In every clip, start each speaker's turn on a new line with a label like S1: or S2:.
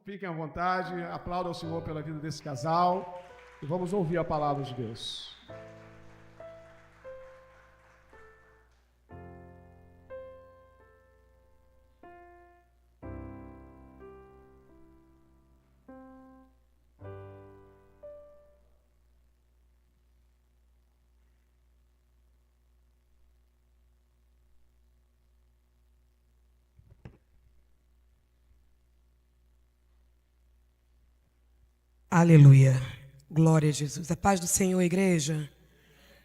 S1: Fiquem à vontade, aplaudam ao Senhor pela vida desse casal e vamos ouvir a palavra de Deus.
S2: Aleluia. Glória a Jesus. A paz do Senhor, igreja.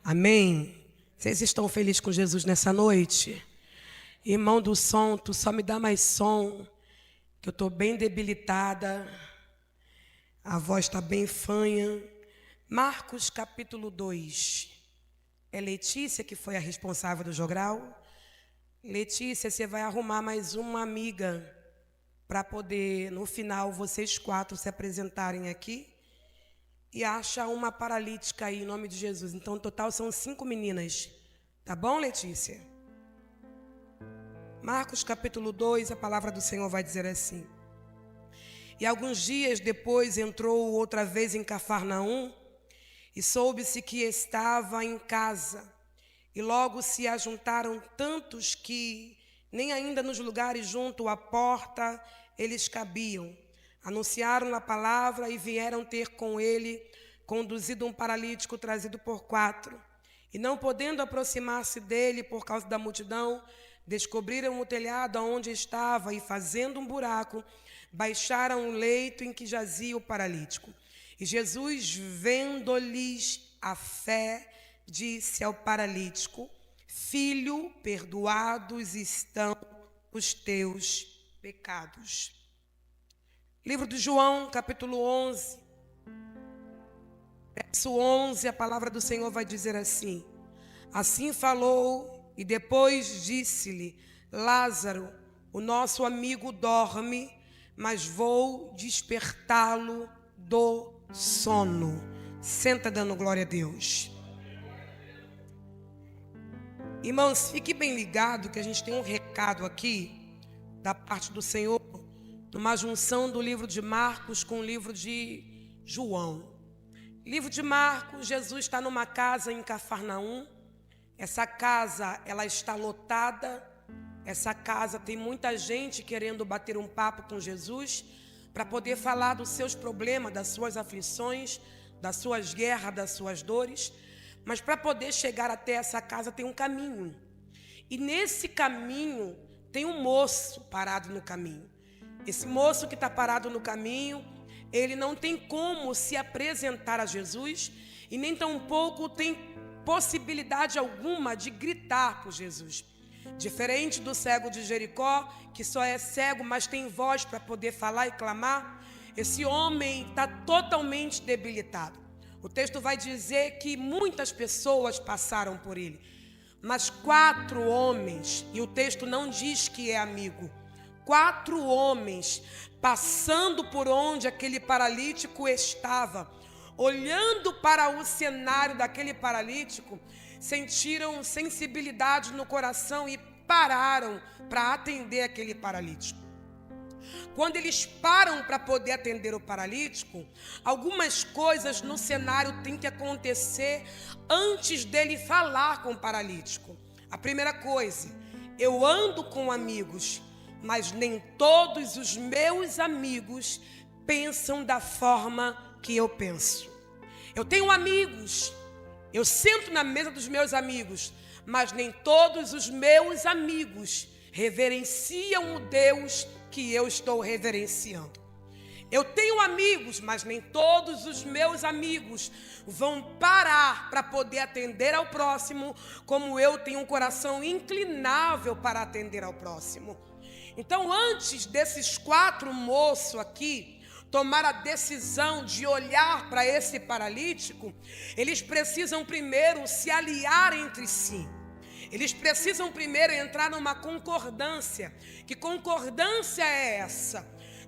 S2: Amém. Vocês estão felizes com Jesus nessa noite? Irmão do som, tu só me dá mais som, que eu estou bem debilitada. A voz está bem fanha. Marcos capítulo 2. É Letícia que foi a responsável do jogral? Letícia, você vai arrumar mais uma amiga para poder, no final, vocês 4 se apresentarem aqui e acha uma paralítica aí, em nome de Jesus. Então, no total, são 5 meninas. Tá bom, Letícia? Marcos capítulo 2, a palavra do Senhor vai dizer assim. E alguns dias depois entrou outra vez em Cafarnaum e soube-se que estava em casa. E logo se ajuntaram tantos que nem ainda nos lugares junto à porta eles cabiam. Anunciaram a palavra e vieram ter com ele, conduzido um paralítico trazido por 4. E não podendo aproximar-se dele por causa da multidão, descobriram o telhado onde estava e, fazendo um buraco, baixaram o leito em que jazia o paralítico. E Jesus, vendo-lhes a fé, disse ao paralítico: Filho, perdoados estão os teus pecados. Livro de João, capítulo 11, verso 11, a palavra do Senhor vai dizer assim: Assim falou e depois disse-lhe: Lázaro, o nosso amigo dorme, mas vou despertá-lo do sono. Senta dando glória a Deus. Irmãos, fique bem ligado que a gente tem um recado aqui da parte do Senhor, numa junção do livro de Marcos com o livro de João. Livro de Marcos, Jesus está numa casa em Cafarnaum. Essa casa, ela está lotada. Essa casa tem muita gente querendo bater um papo com Jesus para poder falar dos seus problemas, das suas aflições, das suas guerras, das suas dores. Mas para poder chegar até essa casa tem um caminho. E nesse caminho tem um moço parado no caminho. Esse moço que está parado no caminho, ele não tem como se apresentar a Jesus e nem tampouco tem possibilidade alguma de gritar por Jesus. Diferente do cego de Jericó, que só é cego, mas tem voz para poder falar e clamar, esse homem está totalmente debilitado. O texto vai dizer que muitas pessoas passaram por ele, mas 4 homens, e o texto não diz que é amigo, 4 homens passando por onde aquele paralítico estava, olhando para o cenário daquele paralítico, sentiram sensibilidade no coração e pararam para atender aquele paralítico. Quando eles param para poder atender o paralítico, algumas coisas no cenário têm que acontecer antes dele falar com o paralítico. A primeira coisa, eu ando com amigos, mas nem todos os meus amigos pensam da forma que eu penso. Eu tenho amigos, eu sento na mesa dos meus amigos, mas nem todos os meus amigos reverenciam o Deus que eu estou reverenciando. Eu tenho amigos, mas nem todos os meus amigos vão parar para poder atender ao próximo, como eu tenho um coração inclinável para atender ao próximo. Então, antes desses 4 moços aqui tomar a decisão de olhar para esse paralítico, eles precisam primeiro se aliar entre si. Eles precisam primeiro entrar numa concordância. Que concordância é essa?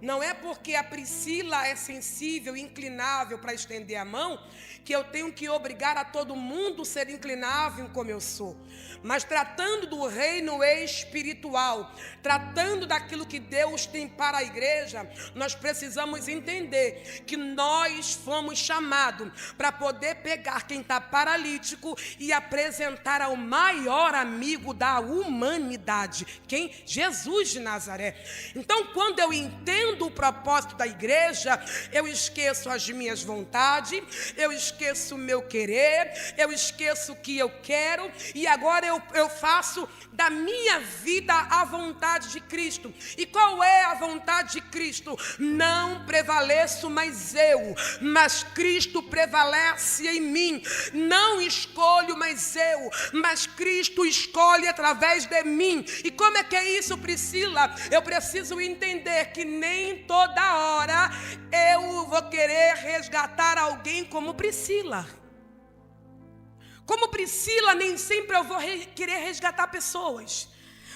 S2: Não é porque a Priscila é sensível, inclinável para estender a mão, que eu tenho que obrigar a todo mundo a ser inclinável como eu sou. Mas tratando do reino espiritual, tratando daquilo que Deus tem para a igreja, nós precisamos entender que nós fomos chamados para poder pegar quem está paralítico e apresentar ao maior amigo da humanidade. Quem? Jesus de Nazaré. Então, quando eu entendo o propósito da igreja, eu esqueço as minhas vontades, eu esqueço o meu querer, eu esqueço o que eu quero, e agora eu faço da minha vida a vontade de Cristo. E qual é a vontade de Cristo? Não prevaleço mais eu, mas Cristo prevalece em mim. Não escolho mais eu, mas Cristo escolhe através de mim. E como é que é isso, Priscila? Eu preciso entender que nem toda hora eu vou querer resgatar alguém como Priscila. Como Priscila, nem sempre eu vou querer resgatar pessoas.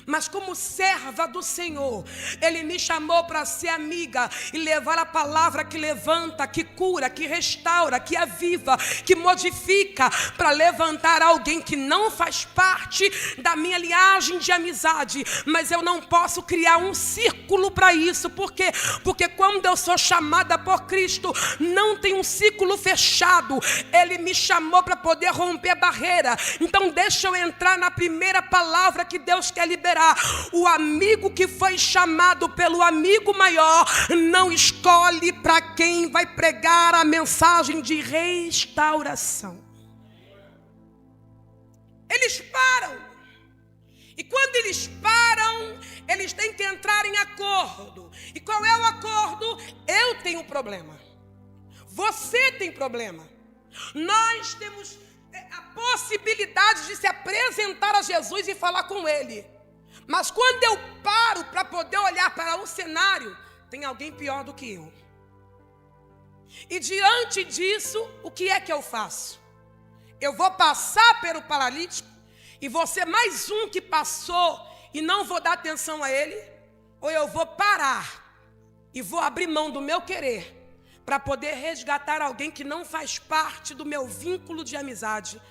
S2: Mas como serva do Senhor, Ele me chamou para ser amiga e levar a palavra que levanta, que cura, que restaura, que aviva, que modifica, para levantar alguém que não faz parte da minha linhagem de amizade. Mas eu não posso criar um círculo para isso. Por quê? Porque quando eu sou chamada por Cristo, não tem um círculo fechado. Ele me chamou para poder romper a barreira. Então deixa eu entrar na primeira palavra que Deus quer liberar. O amigo que foi chamado pelo amigo maior não escolhe para quem vai pregar a mensagem de restauração. Eles param. E quando eles param, eles têm que entrar em acordo. E qual é o acordo? Eu tenho problema. Você tem problema. Nós temos a possibilidade de se apresentar a Jesus e falar com Ele. Mas quando eu paro para poder olhar para o cenário, tem alguém pior do que eu. E diante disso, o que é que eu faço? Eu vou passar pelo paralítico e vou ser mais um que passou e não vou dar atenção a ele? Ou eu vou parar e vou abrir mão do meu querer para poder resgatar alguém que não faz parte do meu vínculo de amizade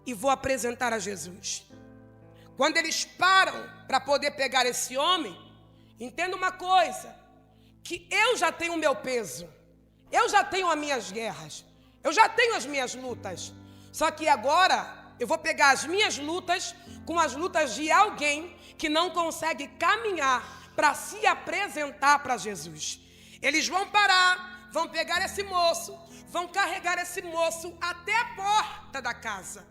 S2: e vou apresentar a Jesus? Quando eles param para poder pegar esse homem, entenda uma coisa, que eu já tenho o meu peso, eu já tenho as minhas guerras, eu já tenho as minhas lutas, só que agora eu vou pegar as minhas lutas com as lutas de alguém que não consegue caminhar para se apresentar para Jesus. Eles vão parar, vão pegar esse moço, vão carregar esse moço até a porta da casa.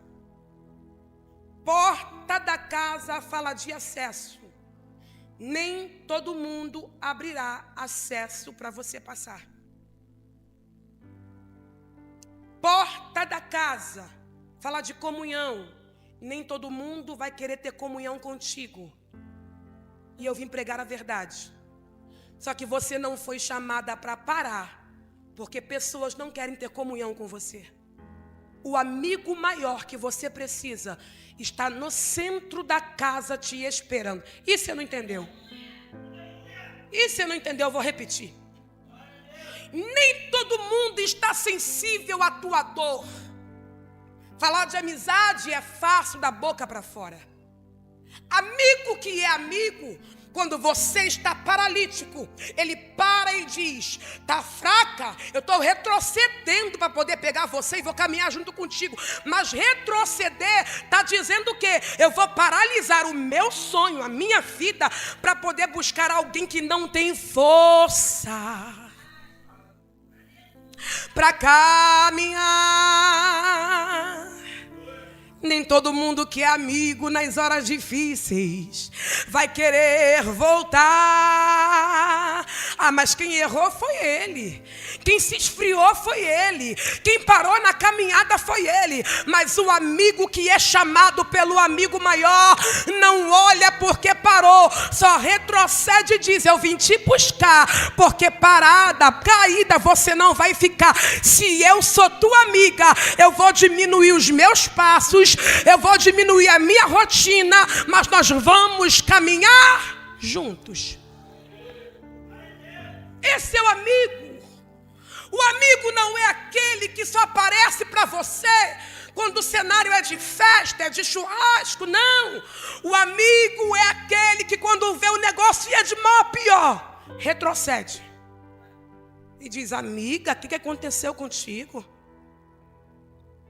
S2: Porta da casa fala de acesso. Nem todo mundo abrirá acesso para você passar. Porta da casa fala de comunhão. Nem todo mundo vai querer ter comunhão contigo. E eu vim pregar a verdade. Só que você não foi chamada para parar, porque pessoas não querem ter comunhão com você. O amigo maior que você precisa está no centro da casa te esperando. E você não entendeu? E você não entendeu, eu vou repetir. Nem todo mundo está sensível à tua dor. Falar de amizade é fácil da boca para fora. Amigo que é amigo, quando você está paralítico, ele para e diz: tá fraca? Eu estou retrocedendo para poder pegar você e vou caminhar junto contigo. Mas retroceder está dizendo o quê? Eu vou paralisar o meu sonho, a minha vida, para poder buscar alguém que não tem força para caminhar. Nem todo mundo que é amigo nas horas difíceis vai querer voltar. Ah, mas quem errou foi ele. Quem se esfriou foi ele. Quem parou na caminhada foi ele. Mas o amigo que é chamado pelo amigo maior não olha porque parou, só retrocede e diz: eu vim te buscar, porque parada, caída você não vai ficar. Se eu sou tua amiga, eu vou diminuir os meus passos, eu vou diminuir a minha rotina, mas nós vamos caminhar juntos. Esse é o amigo. O amigo não é aquele que só aparece para você quando o cenário é de festa, é de churrasco, não. O amigo é aquele que quando vê o negócio ia de mal a pior, retrocede. E diz: amiga, o que aconteceu contigo?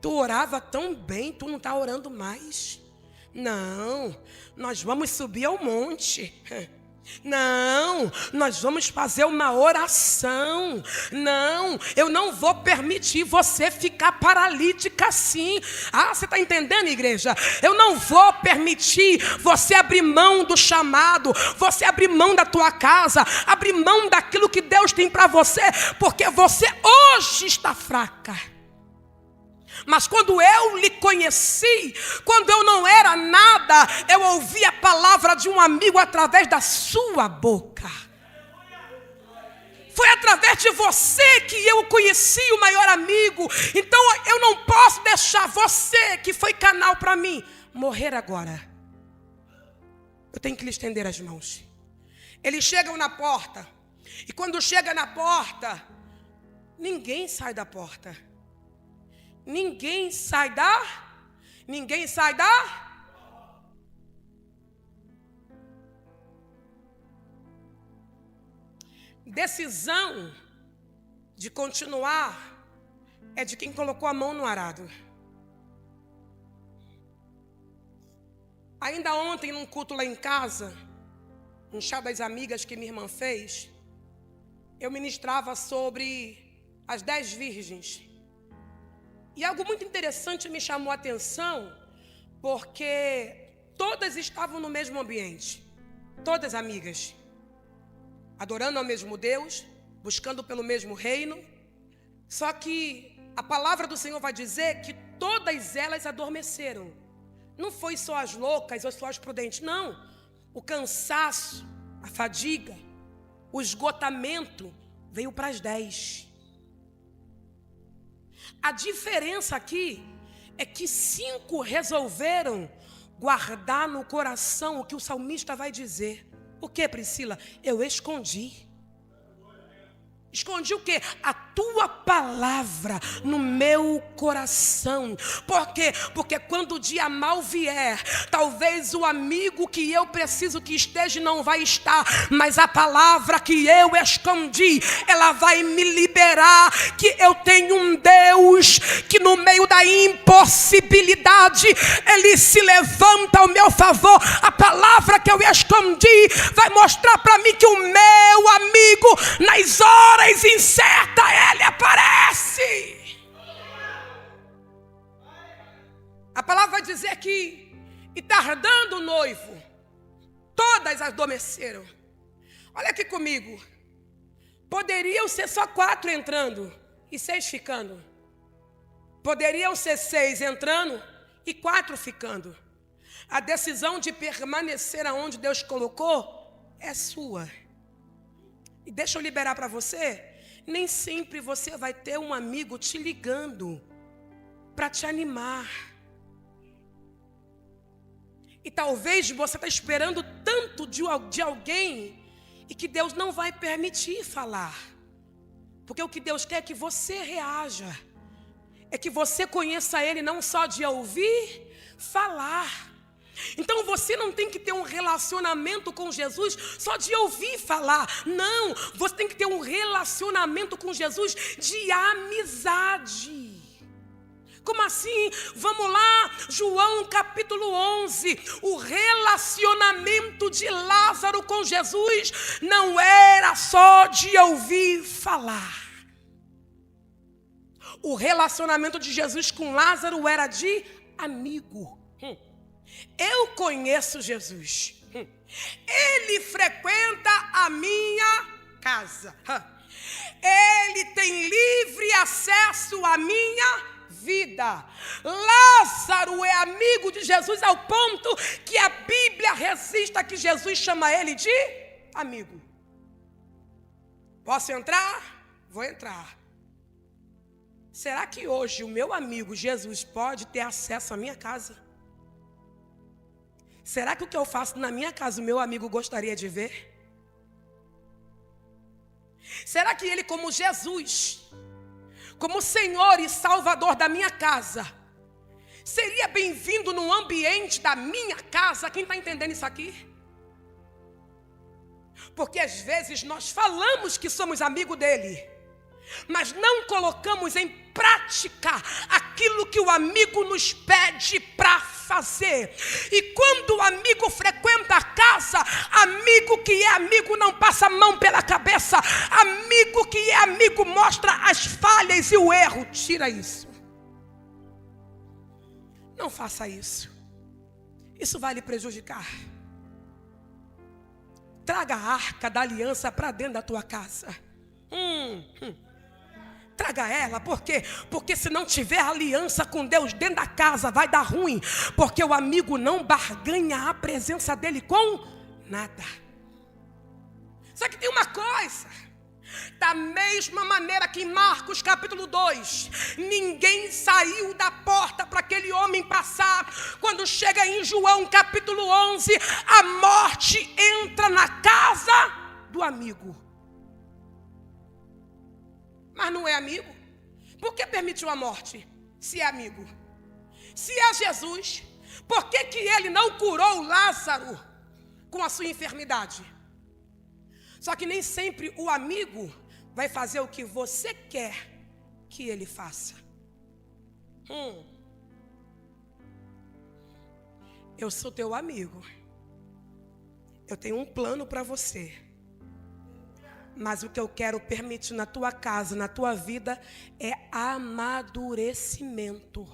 S2: Tu orava tão bem, tu não está orando mais. Não, nós vamos subir ao monte. Não, nós vamos fazer uma oração. Não, eu não vou permitir você ficar paralítica assim. Ah, você está entendendo, igreja? Eu não vou permitir você abrir mão do chamado, você abrir mão da tua casa, abrir mão daquilo que Deus tem para você, porque você hoje está fraca. Mas quando eu lhe conheci, quando eu não era nada, eu ouvi a palavra de um amigo através da sua boca. Foi através de você que eu conheci o maior amigo. Então eu não posso deixar você, que foi canal para mim, morrer agora. Eu tenho que lhe estender as mãos. Eles chegam na porta. E quando chega na porta, ninguém sai da porta. Ninguém sai da. Decisão de continuar é de quem colocou a mão no arado. Ainda ontem, num culto lá em casa, um chá das amigas que minha irmã fez, eu ministrava sobre as 10 virgens. E algo muito interessante me chamou a atenção, porque todas estavam no mesmo ambiente, todas amigas, adorando ao mesmo Deus, buscando pelo mesmo reino. Só que a palavra do Senhor vai dizer que todas elas adormeceram. Não foi só as loucas ou só as prudentes, não. O cansaço, a fadiga, o esgotamento veio para as 10. A diferença aqui é que 5 resolveram guardar no coração o que o salmista vai dizer. O que, Priscila? Eu escondi. Escondi o quê? A tua palavra no meu coração. Por quê? Porque quando o dia mal vier, talvez o amigo que eu preciso que esteja não vai estar, mas a palavra que eu escondi, ela vai me liberar que eu tenho um Deus que no meio da impossibilidade, Ele se levanta ao meu favor. A palavra que eu escondi vai mostrar para mim que o meu amigo, nas horas incerta, Ele aparece. A palavra vai dizer que, e tardando o noivo, todas adormeceram. Olha aqui comigo. Poderiam ser só 4 entrando e 6 ficando. Poderiam ser 6 entrando e 4 ficando. A decisão de permanecer aonde Deus colocou é sua. E deixa eu liberar para você, nem sempre você vai ter um amigo te ligando para te animar. E talvez você está esperando tanto de alguém e que Deus não vai permitir falar. Porque o que Deus quer é que você reaja. É que você conheça Ele não só de ouvir, falar. Então você não tem que ter um relacionamento com Jesus só de ouvir falar. Não, você tem que ter um relacionamento com Jesus de amizade. Como assim? Vamos lá, João capítulo 11. O relacionamento de Lázaro com Jesus não era só de ouvir falar. O relacionamento de Jesus com Lázaro era de amigo. Eu conheço Jesus. Ele frequenta a minha casa. Ele tem livre acesso à minha vida. Lázaro é amigo de Jesus ao ponto que a Bíblia registra que Jesus chama ele de amigo. Posso entrar? Vou entrar. Será que hoje o meu amigo Jesus pode ter acesso à minha casa? Será que o que eu faço na minha casa o meu amigo gostaria de ver? Será que ele, como Jesus, como Senhor e Salvador da minha casa, seria bem-vindo no ambiente da minha casa? Quem está entendendo isso aqui? Porque às vezes nós falamos que somos amigo dele, mas não colocamos em prática aquilo que o amigo nos pede para fazer. E quando o amigo frequenta a casa, amigo que é amigo não passa a mão pela cabeça. Amigo que é amigo mostra as falhas e o erro. Tira isso. Não faça isso. Isso vai lhe prejudicar. Traga a arca da aliança para dentro da tua casa. Traga ela, por quê? Porque se não tiver aliança com Deus dentro da casa, vai dar ruim. Porque o amigo não barganha a presença dele com nada. Só que tem uma coisa. Da mesma maneira que em Marcos capítulo 2, ninguém saiu da porta para aquele homem passar. Quando chega em João capítulo 11, a morte entra na casa do amigo. Mas não é amigo. Por que permitiu a morte, se é amigo? Se é Jesus, por que ele não curou Lázaro com a sua enfermidade? Só que nem sempre o amigo vai fazer o que você quer que ele faça. Eu sou teu amigo. Eu tenho um plano para você. Mas o que eu quero permitir na tua casa, na tua vida, é amadurecimento.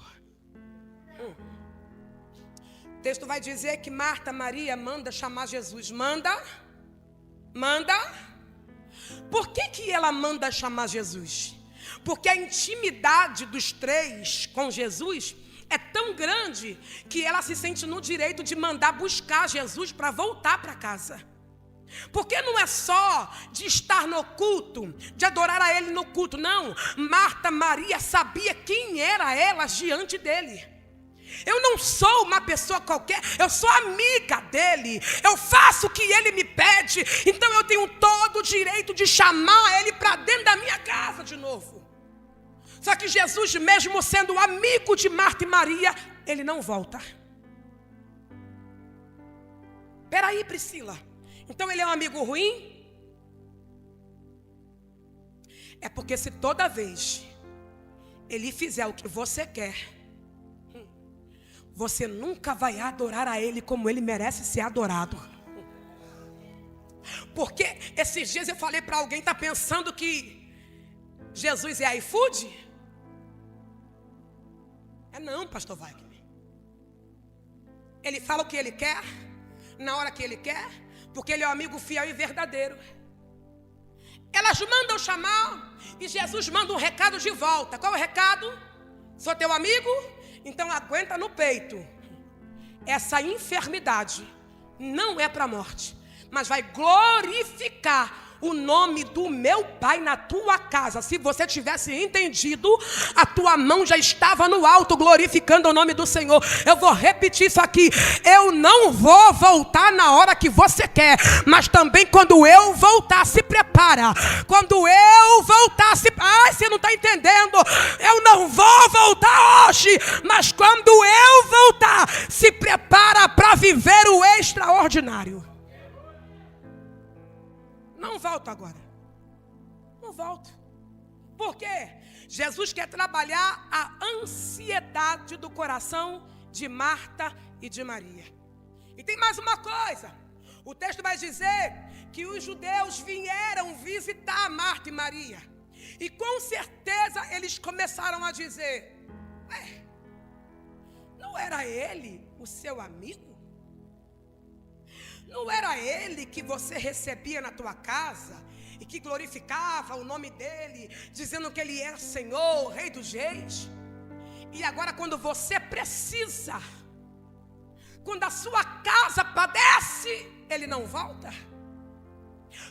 S2: O texto vai dizer que Marta, Maria manda chamar Jesus. Manda. Por que ela manda chamar Jesus? Porque a intimidade dos três com Jesus é tão grande que ela se sente no direito de mandar buscar Jesus para voltar para casa. Porque não é só de estar no culto, de adorar a Ele no culto, não. Marta, Maria sabia quem era elas diante dele. Eu não sou uma pessoa qualquer, eu sou amiga dele. Eu faço o que ele me pede. Então eu tenho todo o direito de chamar ele para dentro da minha casa de novo. Só que Jesus, mesmo sendo amigo de Marta e Maria, ele não volta. Peraí, Priscila. Então ele é um amigo ruim? É porque se toda vez ele fizer o que você quer, você nunca vai adorar a ele como ele merece ser adorado. Porque esses dias eu falei para alguém, está pensando que Jesus é iFood? É não, pastor Wagner. Ele fala o que ele quer, na hora que ele quer, porque ele é um amigo fiel e verdadeiro. Elas mandam chamar e Jesus manda um recado de volta. Qual é o recado? Sou teu amigo? Então aguenta no peito. Essa enfermidade não é para a morte, mas vai glorificar o nome do meu Pai na tua casa. Se você tivesse entendido, a tua mão já estava no alto glorificando o nome do Senhor. Eu vou repetir isso aqui. Eu não vou voltar na hora que você quer, mas também quando eu voltar, se prepara. Quando eu voltar, você não está entendendo. Eu não vou voltar hoje, mas quando eu voltar, se prepara para viver o extraordinário. Não volto agora. Não volto. Por quê? Jesus quer trabalhar a ansiedade do coração de Marta e de Maria. E tem mais uma coisa. O texto vai dizer que os judeus vieram visitar Marta e Maria. E com certeza eles começaram a dizer: não era ele o seu amigo? Não era ele que você recebia na tua casa e que glorificava o nome dele, dizendo que ele era Senhor, Rei dos Reis? E agora quando você precisa, quando a sua casa padece, ele não volta?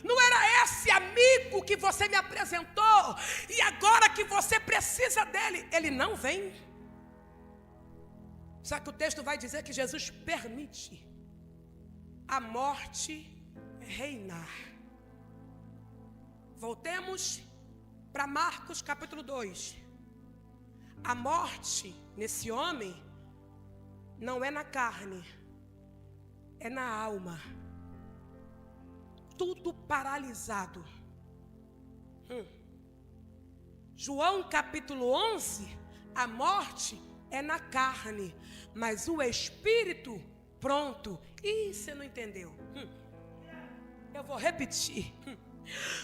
S2: Não era esse amigo que você me apresentou e agora que você precisa dele, ele não vem? Só que o texto vai dizer que Jesus permite a morte reinar. Voltemos para Marcos capítulo 2. A morte nesse homem não é na carne, é na alma. Tudo paralisado. João capítulo 11, a morte é na carne, mas o espírito pronto. Ih, você não entendeu? Eu vou repetir.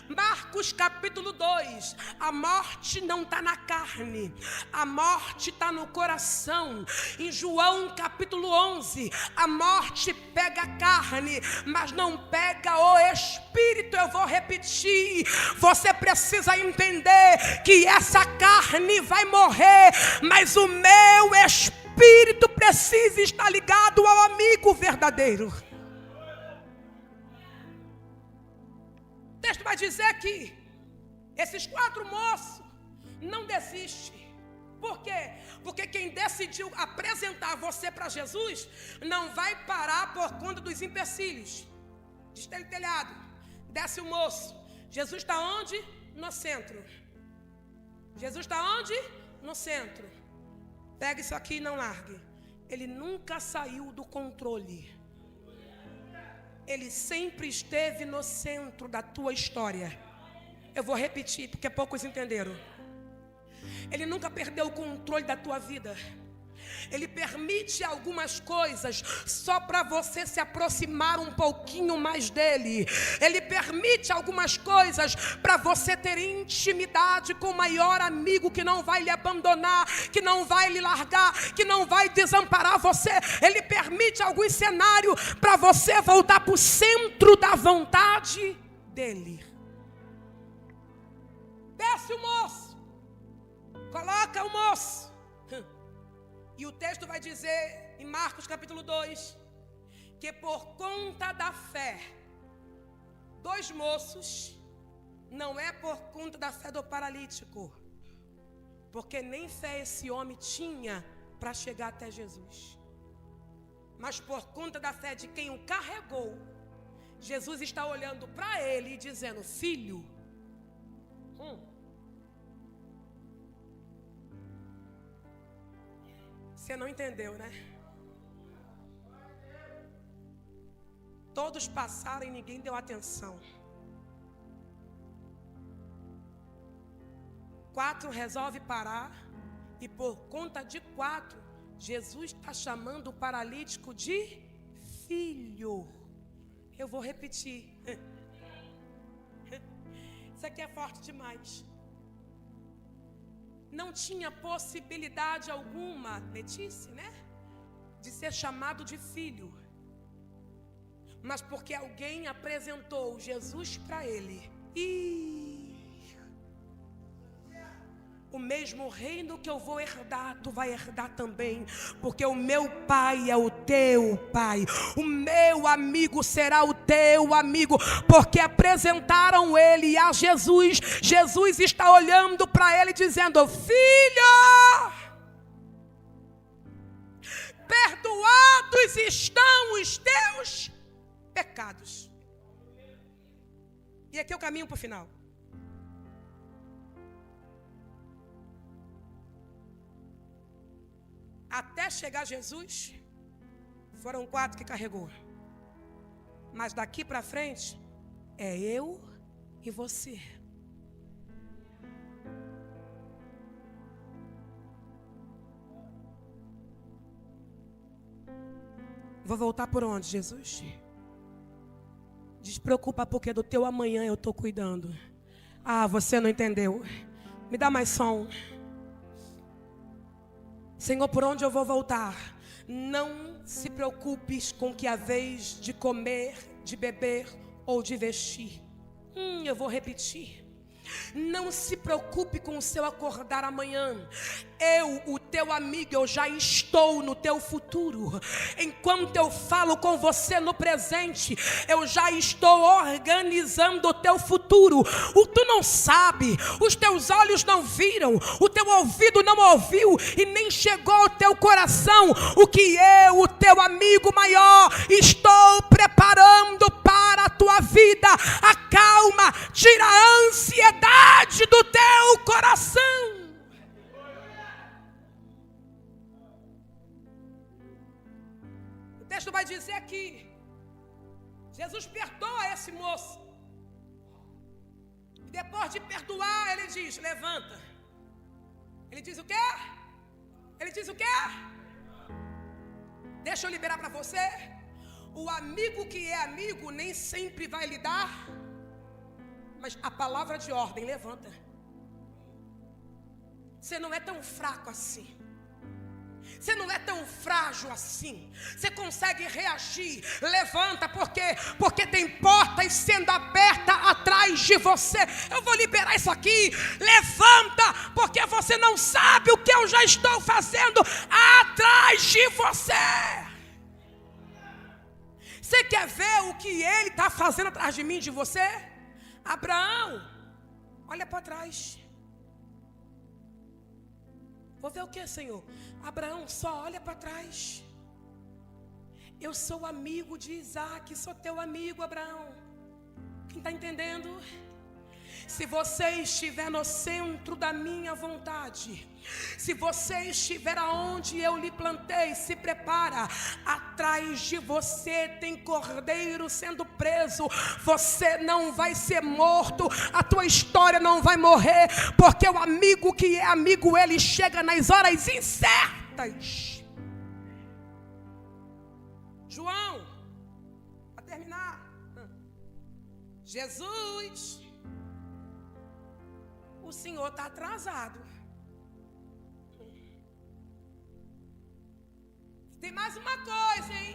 S2: Marcos capítulo 2, a morte não está na carne, a morte está no coração. Em João capítulo 11, a morte pega a carne, mas não pega o espírito. Eu vou repetir, você precisa entender que essa carne vai morrer, mas o meu espírito precisa estar ligado ao amigo verdadeiro. O texto vai dizer que esses 4 moços não desistem. Por quê? Porque quem decidiu apresentar você para Jesus não vai parar por conta dos empecilhos. Destelha o telhado, desce o moço. Jesus está onde? No centro. Jesus está onde? No centro. Pega isso aqui e não largue. Ele nunca saiu do controle. Ele sempre esteve no centro da tua história. Eu vou repetir porque poucos entenderam. Ele nunca perdeu o controle da tua vida. Ele permite algumas coisas só para você se aproximar um pouquinho mais dele. Ele permite algumas coisas para você ter intimidade com o maior amigo que não vai lhe abandonar, que não vai lhe largar, que não vai desamparar você. Ele permite alguns cenários para você voltar para o centro da vontade dele. Desce o moço, coloca o moço. E o texto vai dizer em Marcos capítulo 2 que por conta da fé, 2 moços, não é por conta da fé do paralítico, porque nem fé esse homem tinha para chegar até Jesus, mas por conta da fé de quem o carregou, Jesus está olhando para ele e dizendo: filho, você não entendeu, né? Todos passaram e ninguém deu atenção. 4 resolve parar. E por conta de 4, Jesus está chamando o paralítico de filho. Eu vou repetir. Isso aqui é forte demais. Não tinha possibilidade alguma, Letícia, né? De ser chamado de filho. Mas porque alguém apresentou Jesus para ele. O mesmo reino que eu vou herdar, tu vai herdar também, porque o meu pai é o teu pai, o meu amigo será o teu amigo, porque apresentaram ele a Jesus. Jesus está olhando para ele dizendo: filho, perdoados estão os teus pecados. E aqui eu caminho para o final. Até chegar Jesus, foram 4 que carregou. Mas daqui para frente, é eu e você. Vou voltar por onde, Jesus? Despreocupa, porque do teu amanhã eu estou cuidando. Ah, você não entendeu. Me dá mais som. Senhor, por onde eu vou voltar? Não se preocupes com que a vez de comer, de beber ou de vestir. Eu vou repetir. Não se preocupe com o seu acordar amanhã. Eu, o teu amigo, eu já estou no teu futuro. Enquanto eu falo com você no presente, eu já estou organizando o teu futuro. O tu não sabe, os teus olhos não viram, o teu ouvido não ouviu e nem chegou ao teu coração o que eu, o teu amigo maior, estou preparando para a tua vida, acalma, tira a ansiedade do teu coração. O texto vai dizer aqui, Jesus perdoa esse moço. Depois de perdoar, ele diz, levanta. Ele diz o quê? Ele diz o quê? Deixa eu liberar para você. O amigo que é amigo nem sempre vai lhe dar, mas a palavra de ordem, levanta. Você não é tão fraco assim. Você não é tão frágil assim. Você consegue reagir. Levanta, porque tem portas sendo abertas atrás de você. Eu vou liberar isso aqui. Levanta, porque você não sabe o que eu já estou fazendo atrás de você. Você quer ver o que ele está fazendo atrás de mim, de você? Abraão, olha para trás. Vou ver o que, Senhor? Abraão, só olha para trás. Eu sou amigo de Isaac, sou teu amigo, Abraão. Quem está entendendo? Se você estiver no centro da minha vontade, se você estiver aonde eu lhe plantei, se prepara. Atrás de você tem cordeiro sendo preso. Você não vai ser morto, a tua história não vai morrer, porque o amigo que é amigo, ele chega nas horas incertas. João, para terminar, Jesus, o Senhor está atrasado. Tem mais uma coisa, hein?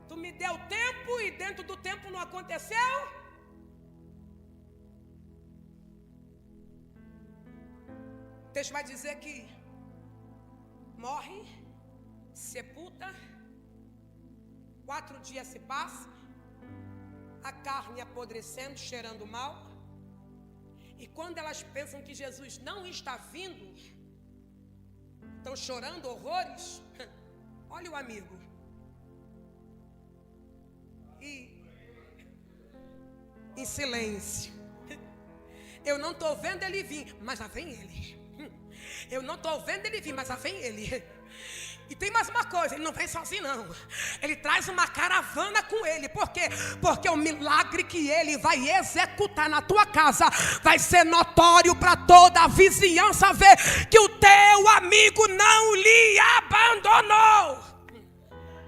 S2: Tu me deu tempo e dentro do tempo não aconteceu? O texto vai dizer que morre, sepulta, 4 dias se passam, a carne apodrecendo, cheirando mal. E quando elas pensam que Jesus não está vindo, estão chorando horrores. Olha o amigo. E em silêncio. Eu não estou vendo ele vir, mas já vem ele. Eu não estou vendo ele vir, mas já vem ele. E tem mais uma coisa, ele não vem sozinho não. Ele traz uma caravana com ele. Por quê? Porque o milagre que ele vai executar na tua casa vai ser notório para toda a vizinhança ver que o teu amigo não lhe abandonou.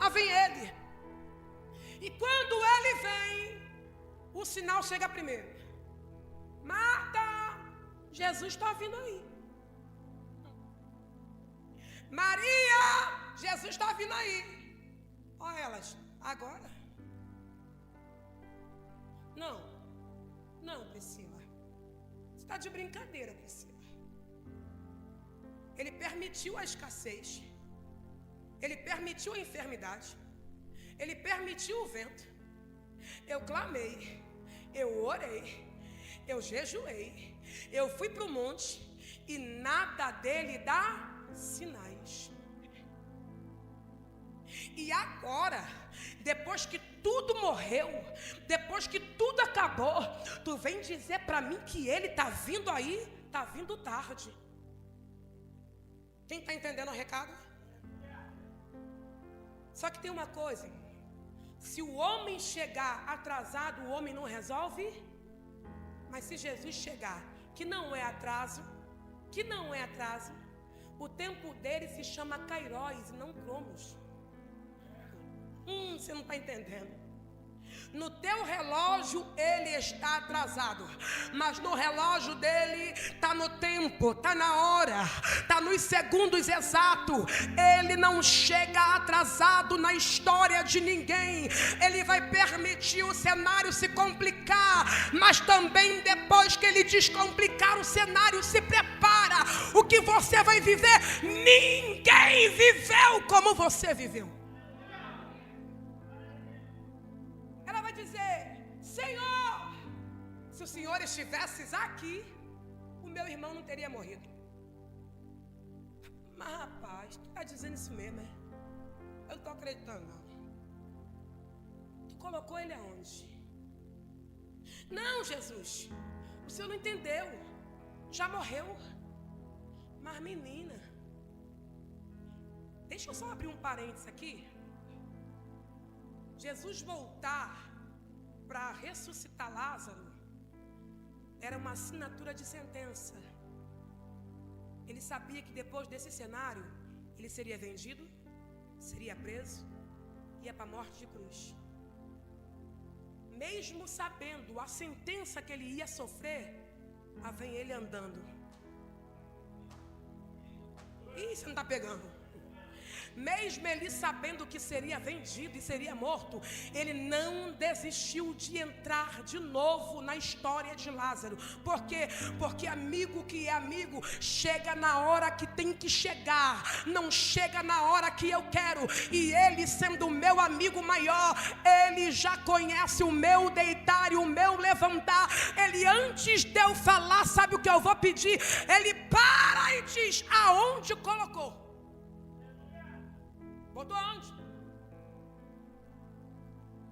S2: Ah, vem ele. E quando ele vem, o sinal chega primeiro. Marta, Jesus está vindo aí. Maria, Jesus está vindo aí. Olha elas, agora? Não, Priscila. Você está de brincadeira, Priscila. Ele permitiu a escassez. Ele permitiu a enfermidade. Ele permitiu o vento. Eu clamei. Eu orei. Eu jejuei. Eu fui para o monte. E nada dele dá sinais. E agora, depois que tudo morreu, depois que tudo acabou, tu vem dizer para mim que ele está vindo aí? Está vindo tarde. Quem está entendendo o recado? Só que tem uma coisa: se o homem chegar atrasado, o homem não resolve. Mas se Jesus chegar, que não é atraso, o tempo dele se chama Kairos e não Cromos. Você não está entendendo. No teu relógio ele está atrasado, mas no relógio dele está no tempo, está na hora, está nos segundos exatos. Ele não chega atrasado na história de ninguém. Ele vai permitir o cenário se complicar, mas também depois que ele descomplicar o cenário, se prepara. O que você vai viver, ninguém viveu como você viveu. Senhor, se o Senhor estivesse aqui, o meu irmão não teria morrido. Mas rapaz, tu está dizendo isso mesmo, é? Eu não estou acreditando não. Tu colocou ele aonde? Não, Jesus, o senhor não entendeu. Já morreu. Mas menina, deixa eu só abrir um parênteses aqui. Jesus voltar para ressuscitar Lázaro era uma assinatura de sentença. Ele sabia que depois desse cenário ele seria vendido, seria preso, ia para a morte de cruz. Mesmo sabendo a sentença que ele ia sofrer, lá vem ele andando. Ih, você não está pegando. Mesmo ele sabendo que seria vendido e seria morto, ele não desistiu de entrar de novo na história de Lázaro. Por quê? Porque amigo que é amigo chega na hora que tem que chegar, não chega na hora que eu quero. E ele, sendo o meu amigo maior, ele já conhece o meu deitar e o meu levantar. Ele, antes de eu falar, sabe o que eu vou pedir? Ele para e diz: aonde colocou? Botou onde?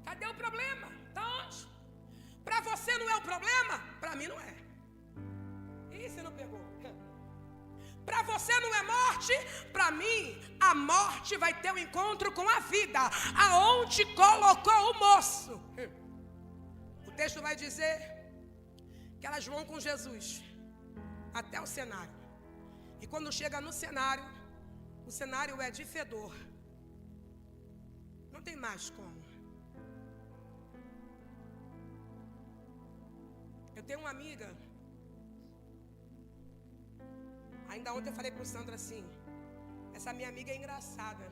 S2: Cadê o problema? Está onde? Para você não é o problema? Para mim não é. Ih, você não pegou. Para você não é morte? Para mim, a morte vai ter um encontro com a vida. Aonde colocou o moço? O texto vai dizer que elas vão com Jesus até o cenário. E quando chega no cenário, o cenário é de fedor. Não tem mais como. Eu tenho uma amiga. Ainda ontem eu falei para o Sandro assim: essa minha amiga é engraçada,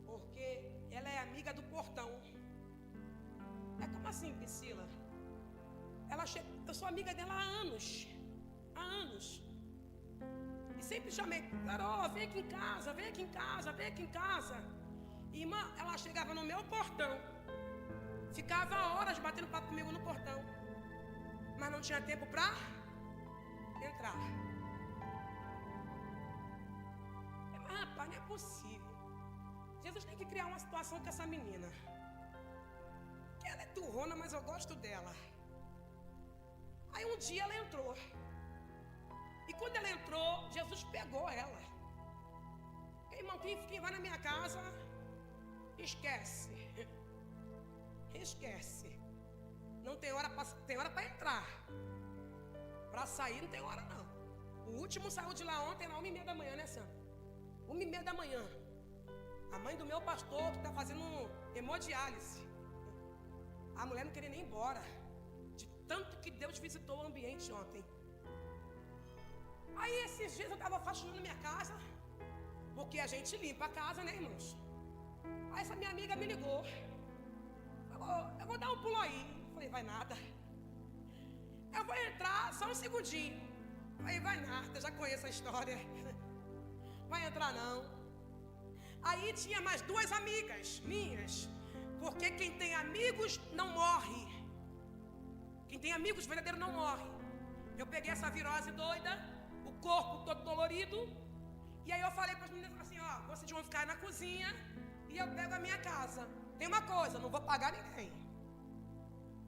S2: porque ela é amiga do portão. É como assim, Priscila? Eu sou amiga dela há anos. Há anos. E sempre chamei: Carol, vem aqui em casa, vem aqui em casa, vem aqui em casa. Irmã, ela chegava no meu portão, ficava horas batendo papo comigo no portão, mas não tinha tempo para entrar. Mas rapaz, não é possível. Jesus tem que criar uma situação com essa menina, que ela é turrona, mas eu gosto dela. Aí um dia ela entrou, e quando ela entrou, Jesus pegou ela. Irmão, quem vai na minha casa, esquece. Esquece. Não tem hora para entrar. Para sair não tem hora não. O último saiu de lá ontem, às 1h30 da manhã, né, Sam? 1h30 da manhã. A mãe do meu pastor, que está fazendo hemodiálise. A mulher não queria nem ir embora, de tanto que Deus visitou o ambiente ontem. Aí esses dias eu estava faxinando minha casa, porque a gente limpa a casa, né, irmãos? Aí essa minha amiga me ligou. Falou: eu vou dar um pulo aí. Falei: vai nada. Eu vou entrar só um segundinho. Falei: vai nada, já conheço a história. Vai entrar não. Aí tinha mais 2 amigas minhas, porque quem tem amigos não morre. Quem tem amigos verdadeiros não morre. Eu peguei essa virose doida, o corpo todo dolorido, e aí eu falei para as meninas assim: ó, vocês vão ficar na cozinha e eu pego a minha casa. Tem uma coisa, não vou pagar ninguém.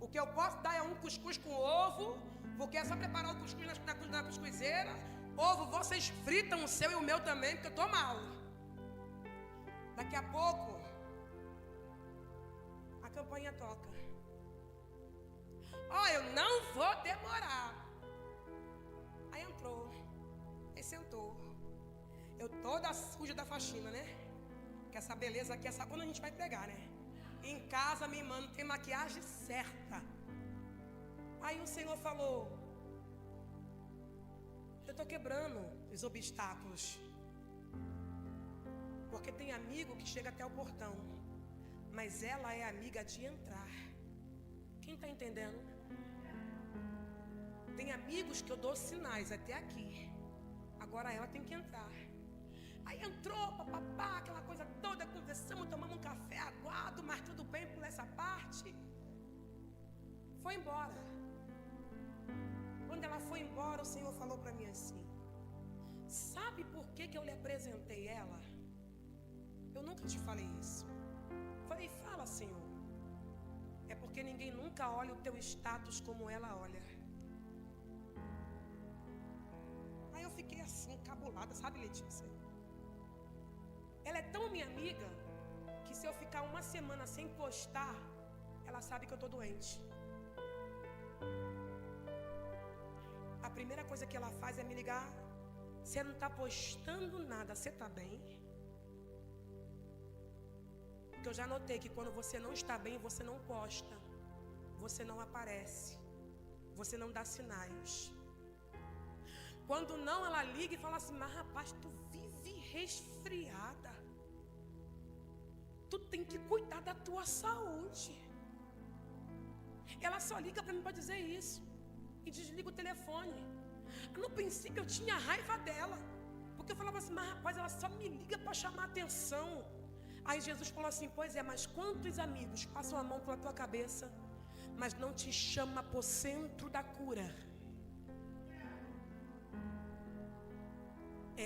S2: O que eu posso dar é um cuscuz com ovo, porque é só preparar o cuscuz na cuscuzeira. Ovo, vocês fritam o seu e o meu também, porque eu estou mal. Daqui a pouco, a campainha toca. Ó, eu não vou demorar. Aí entrou, aí sentou. Eu toda suja da faxina, né? Que essa beleza aqui é só quando a gente vai pegar, né? Em casa, minha irmã, não tem maquiagem certa. Aí o Senhor falou: eu estou quebrando os obstáculos. Porque tem amigo que chega até o portão, mas ela é amiga de entrar. Quem está entendendo? Tem amigos que eu dou sinais até aqui. Agora ela tem que entrar. Aí entrou, papapá, aquela coisa toda, conversamos, tomamos um café aguado, mas tudo bem por essa parte. Foi embora. Quando ela foi embora, o Senhor falou para mim assim: sabe por que eu lhe apresentei ela? Eu nunca te falei isso. Falei: fala, Senhor. é porque ninguém nunca olha o teu status como ela olha. Aí eu fiquei assim, encabulada, sabe, Letícia? Ela é tão minha amiga que se eu ficar uma semana sem postar, ela sabe que eu estou doente. A primeira coisa que ela faz é me ligar. Você não está postando nada, você está bem? Porque eu já notei que quando você não está bem, você não posta, você não aparece, você não dá sinais. Quando não, ela liga e fala assim: mas rapaz, tu vive resfriada, tu tem que cuidar da tua saúde. Ela só liga para mim para dizer isso e desliga o telefone. No princípio eu tinha raiva dela, porque eu falava assim: mas rapaz, ela só me liga para chamar atenção. Aí Jesus falou assim: pois é, mas quantos amigos passam a mão pela tua cabeça, mas não te chama para o centro da cura?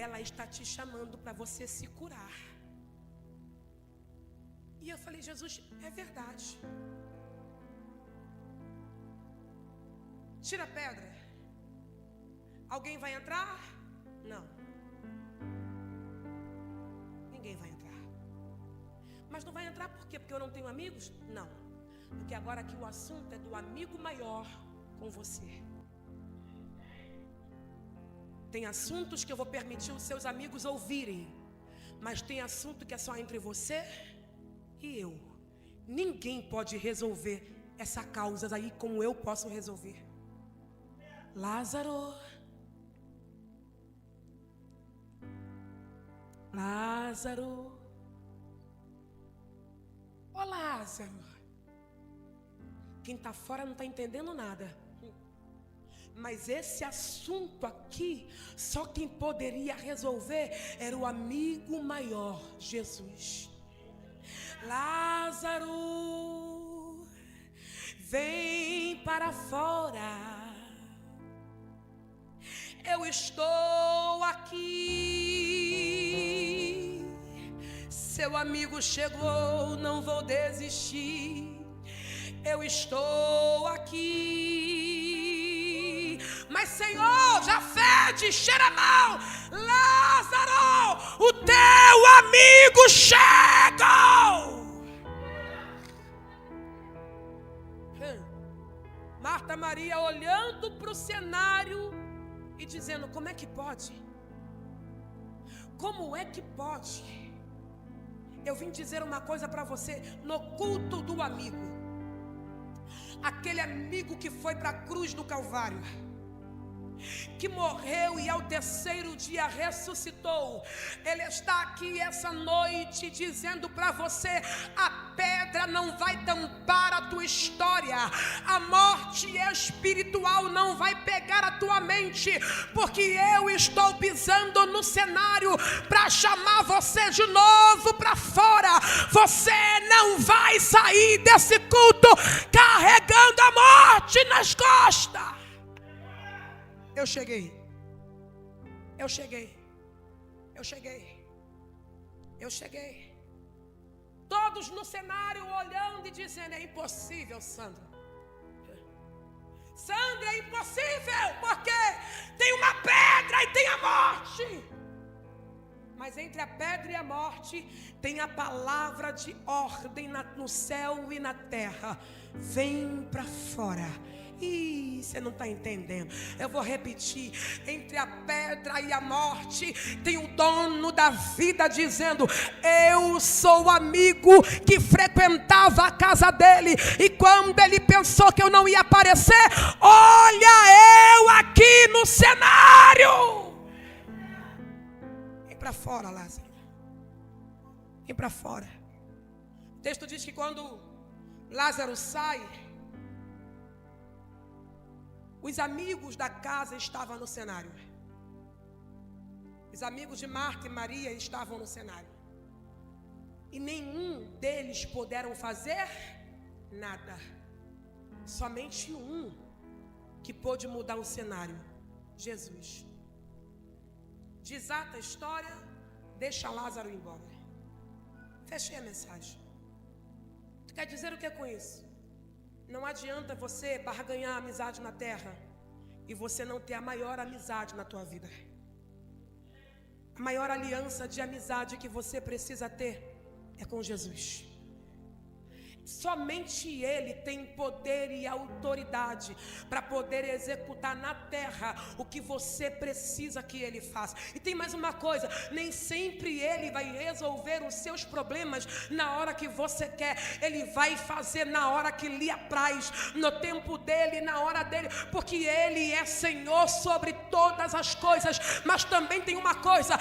S2: Ela está te chamando para você se curar. E eu falei: Jesus, é verdade. Tira a pedra. Alguém vai entrar? Não. Ninguém vai entrar. Mas não vai entrar por quê? Porque eu não tenho amigos? Não. Porque agora aqui o assunto é do amigo maior com você. Tem assuntos que eu vou permitir os seus amigos ouvirem, mas tem assunto que é só entre você e eu. Ninguém pode resolver essa causa aí como eu posso resolver. Lázaro, Lázaro, ô Lázaro. Quem está fora não está entendendo nada. Mas esse assunto aqui, só quem poderia resolver era o amigo maior, Jesus. Lázaro, vem para fora. Eu estou aqui. Seu amigo chegou, não vou desistir. Eu estou aqui. Mas Senhor, já fede, cheira mal. Lázaro, o teu amigo chegou. Marta Maria olhando para o cenário e dizendo: como é que pode? Como é que pode? Eu vim dizer uma coisa para você. No culto do amigo, aquele amigo que foi para a cruz do Calvário, que morreu e ao terceiro dia ressuscitou, ele está aqui essa noite dizendo para você: a pedra não vai tampar a tua história, a morte espiritual não vai pegar a tua mente, porque eu estou pisando no cenário para chamar você de novo para fora. Você não vai sair desse culto carregando a morte nas costas. Eu cheguei. Todos no cenário olhando e dizendo: é impossível, Sandra. Sandra, é impossível, porque tem uma pedra e tem a morte. Mas entre a pedra e a morte tem a palavra de ordem no céu e na terra: vem para fora. Ih, você não está entendendo. Eu vou repetir. Entre a pedra e a morte tem o dono da vida dizendo: eu sou o amigo que frequentava a casa dele, e quando ele pensou que eu não ia aparecer, olha eu aqui no cenário. Vem para fora, Lázaro. Vem para fora. O texto diz que quando Lázaro sai, os amigos da casa estavam no cenário. Os amigos de Marta e Maria estavam no cenário. E nenhum deles puderam fazer nada. Somente um que pôde mudar o cenário: Jesus. Desata a história, deixa Lázaro embora. Fechei a mensagem. Tu quer dizer o que é com isso? Não adianta você barganhar amizade na terra e você não ter a maior amizade na tua vida. A maior aliança de amizade que você precisa ter é com Jesus. Somente Ele tem poder e autoridade para poder executar na terra o que você precisa que Ele faça. E tem mais uma coisa, nem sempre Ele vai resolver os seus problemas na hora que você quer. Ele vai fazer na hora que lhe apraz, no tempo dEle, na hora dEle, porque Ele é Senhor sobre todas as coisas. Mas também tem uma coisa,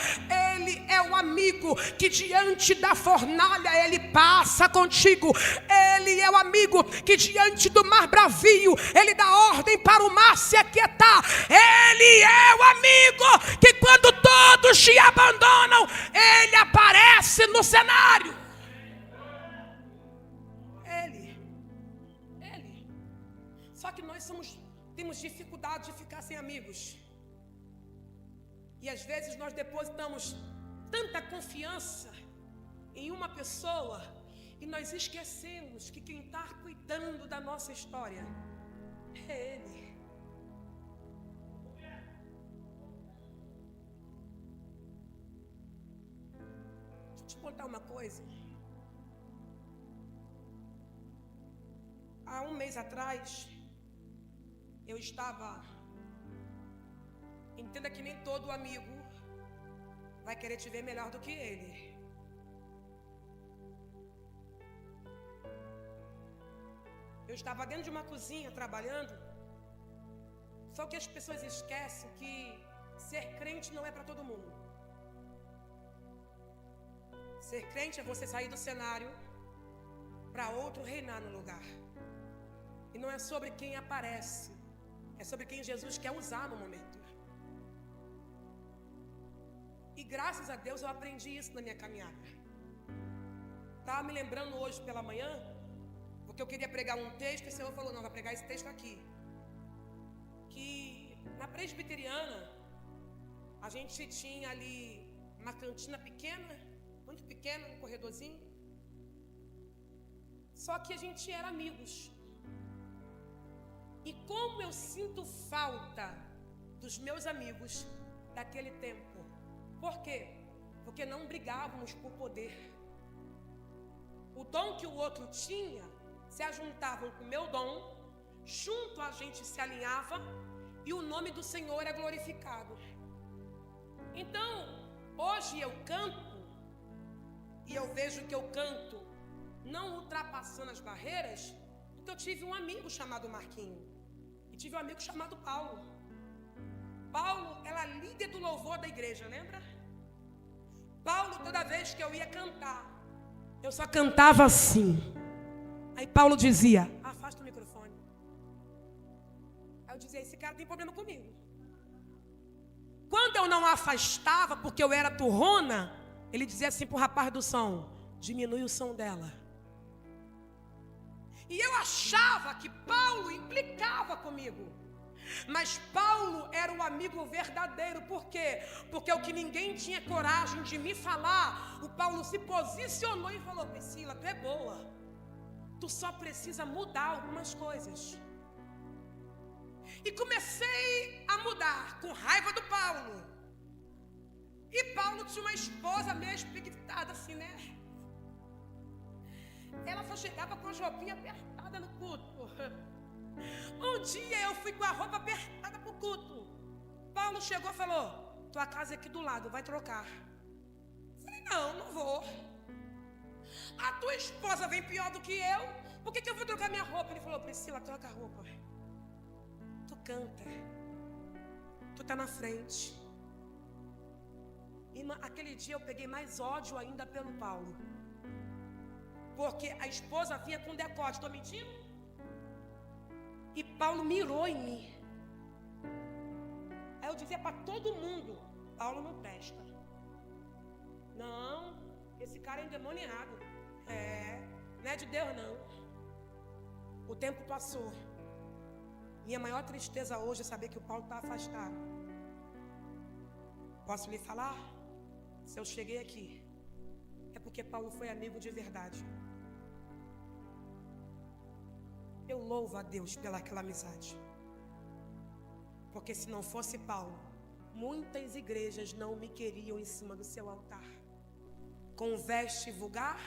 S2: Ele é o amigo que diante da fornalha Ele passa contigo. Ele é o amigo que diante do mar bravio Ele dá ordem para o mar se aquietar. Ele é o amigo que quando todos te abandonam Ele aparece no cenário. Ele. Só que nós temos dificuldade de ficar sem amigos. E às vezes nós depositamos tanta confiança em uma pessoa e nós esquecemos que quem está cuidando da nossa história é Ele. Deixa eu te contar uma coisa. Há um mês atrás, eu estava... Entenda que nem todo amigo vai querer te ver melhor do que ele. Eu estava dentro de uma cozinha trabalhando, só que as pessoas esquecem que ser crente não é para todo mundo. Ser crente é você sair do cenário para outro reinar no lugar. E não é sobre quem aparece, é sobre quem Jesus quer usar no momento. E graças a Deus eu aprendi isso na minha caminhada. Estava me lembrando hoje pela manhã, porque eu queria pregar um texto e o Senhor falou, não, vai pregar esse texto aqui. Que na presbiteriana, a gente tinha ali uma cantina pequena, muito pequena, um corredorzinho. Só que a gente era amigos. E como eu sinto falta dos meus amigos daquele tempo. Por quê? Porque não brigávamos por poder. O dom que o outro tinha se ajuntavam com o meu dom, junto a gente se alinhava e o nome do Senhor é glorificado. Então, hoje eu canto e eu vejo que eu canto não ultrapassando as barreiras, porque eu tive um amigo chamado Marquinho e tive um amigo chamado Paulo. Paulo era líder do louvor da igreja, lembra? Paulo, toda vez que eu ia cantar, eu só cantava assim. Aí Paulo dizia, afasta o microfone. Aí eu dizia, esse cara tem problema comigo. Quando eu não afastava, porque eu era turrona, ele dizia assim pro rapaz do som, diminui o som dela. E eu achava que Paulo implicava comigo. Mas Paulo era o amigo verdadeiro. Por quê? Porque o que ninguém tinha coragem de me falar, o Paulo se posicionou e falou, Priscila, tu é boa. Tu só precisa mudar algumas coisas. E comecei a mudar, com raiva do Paulo. E Paulo tinha uma esposa meio espiritada assim, né? Ela só chegava com as roupinhas apertadas no culto. Um dia eu fui com a roupa apertada pro culto. Paulo chegou e falou, tua casa é aqui do lado, vai trocar. Falei, não vou. A tua esposa vem pior do que eu, por que eu vou trocar minha roupa? Ele falou, Priscila, troca a roupa. Tu canta, tu tá na frente. E aquele dia eu peguei mais ódio ainda pelo Paulo, porque a esposa vinha com decote, estou mentindo? E Paulo mirou em mim. Aí eu dizia para todo mundo, Paulo não presta. Não, esse cara é endemoniado. Não é de Deus não. O tempo passou. Minha maior tristeza hoje é saber que o Paulo está afastado. Posso lhe falar? Se eu cheguei aqui, é porque Paulo foi amigo de verdade. Eu louvo a Deus pelaquela amizade. Porque se não fosse Paulo, muitas igrejas não me queriam em cima do seu altar. Com veste vulgar,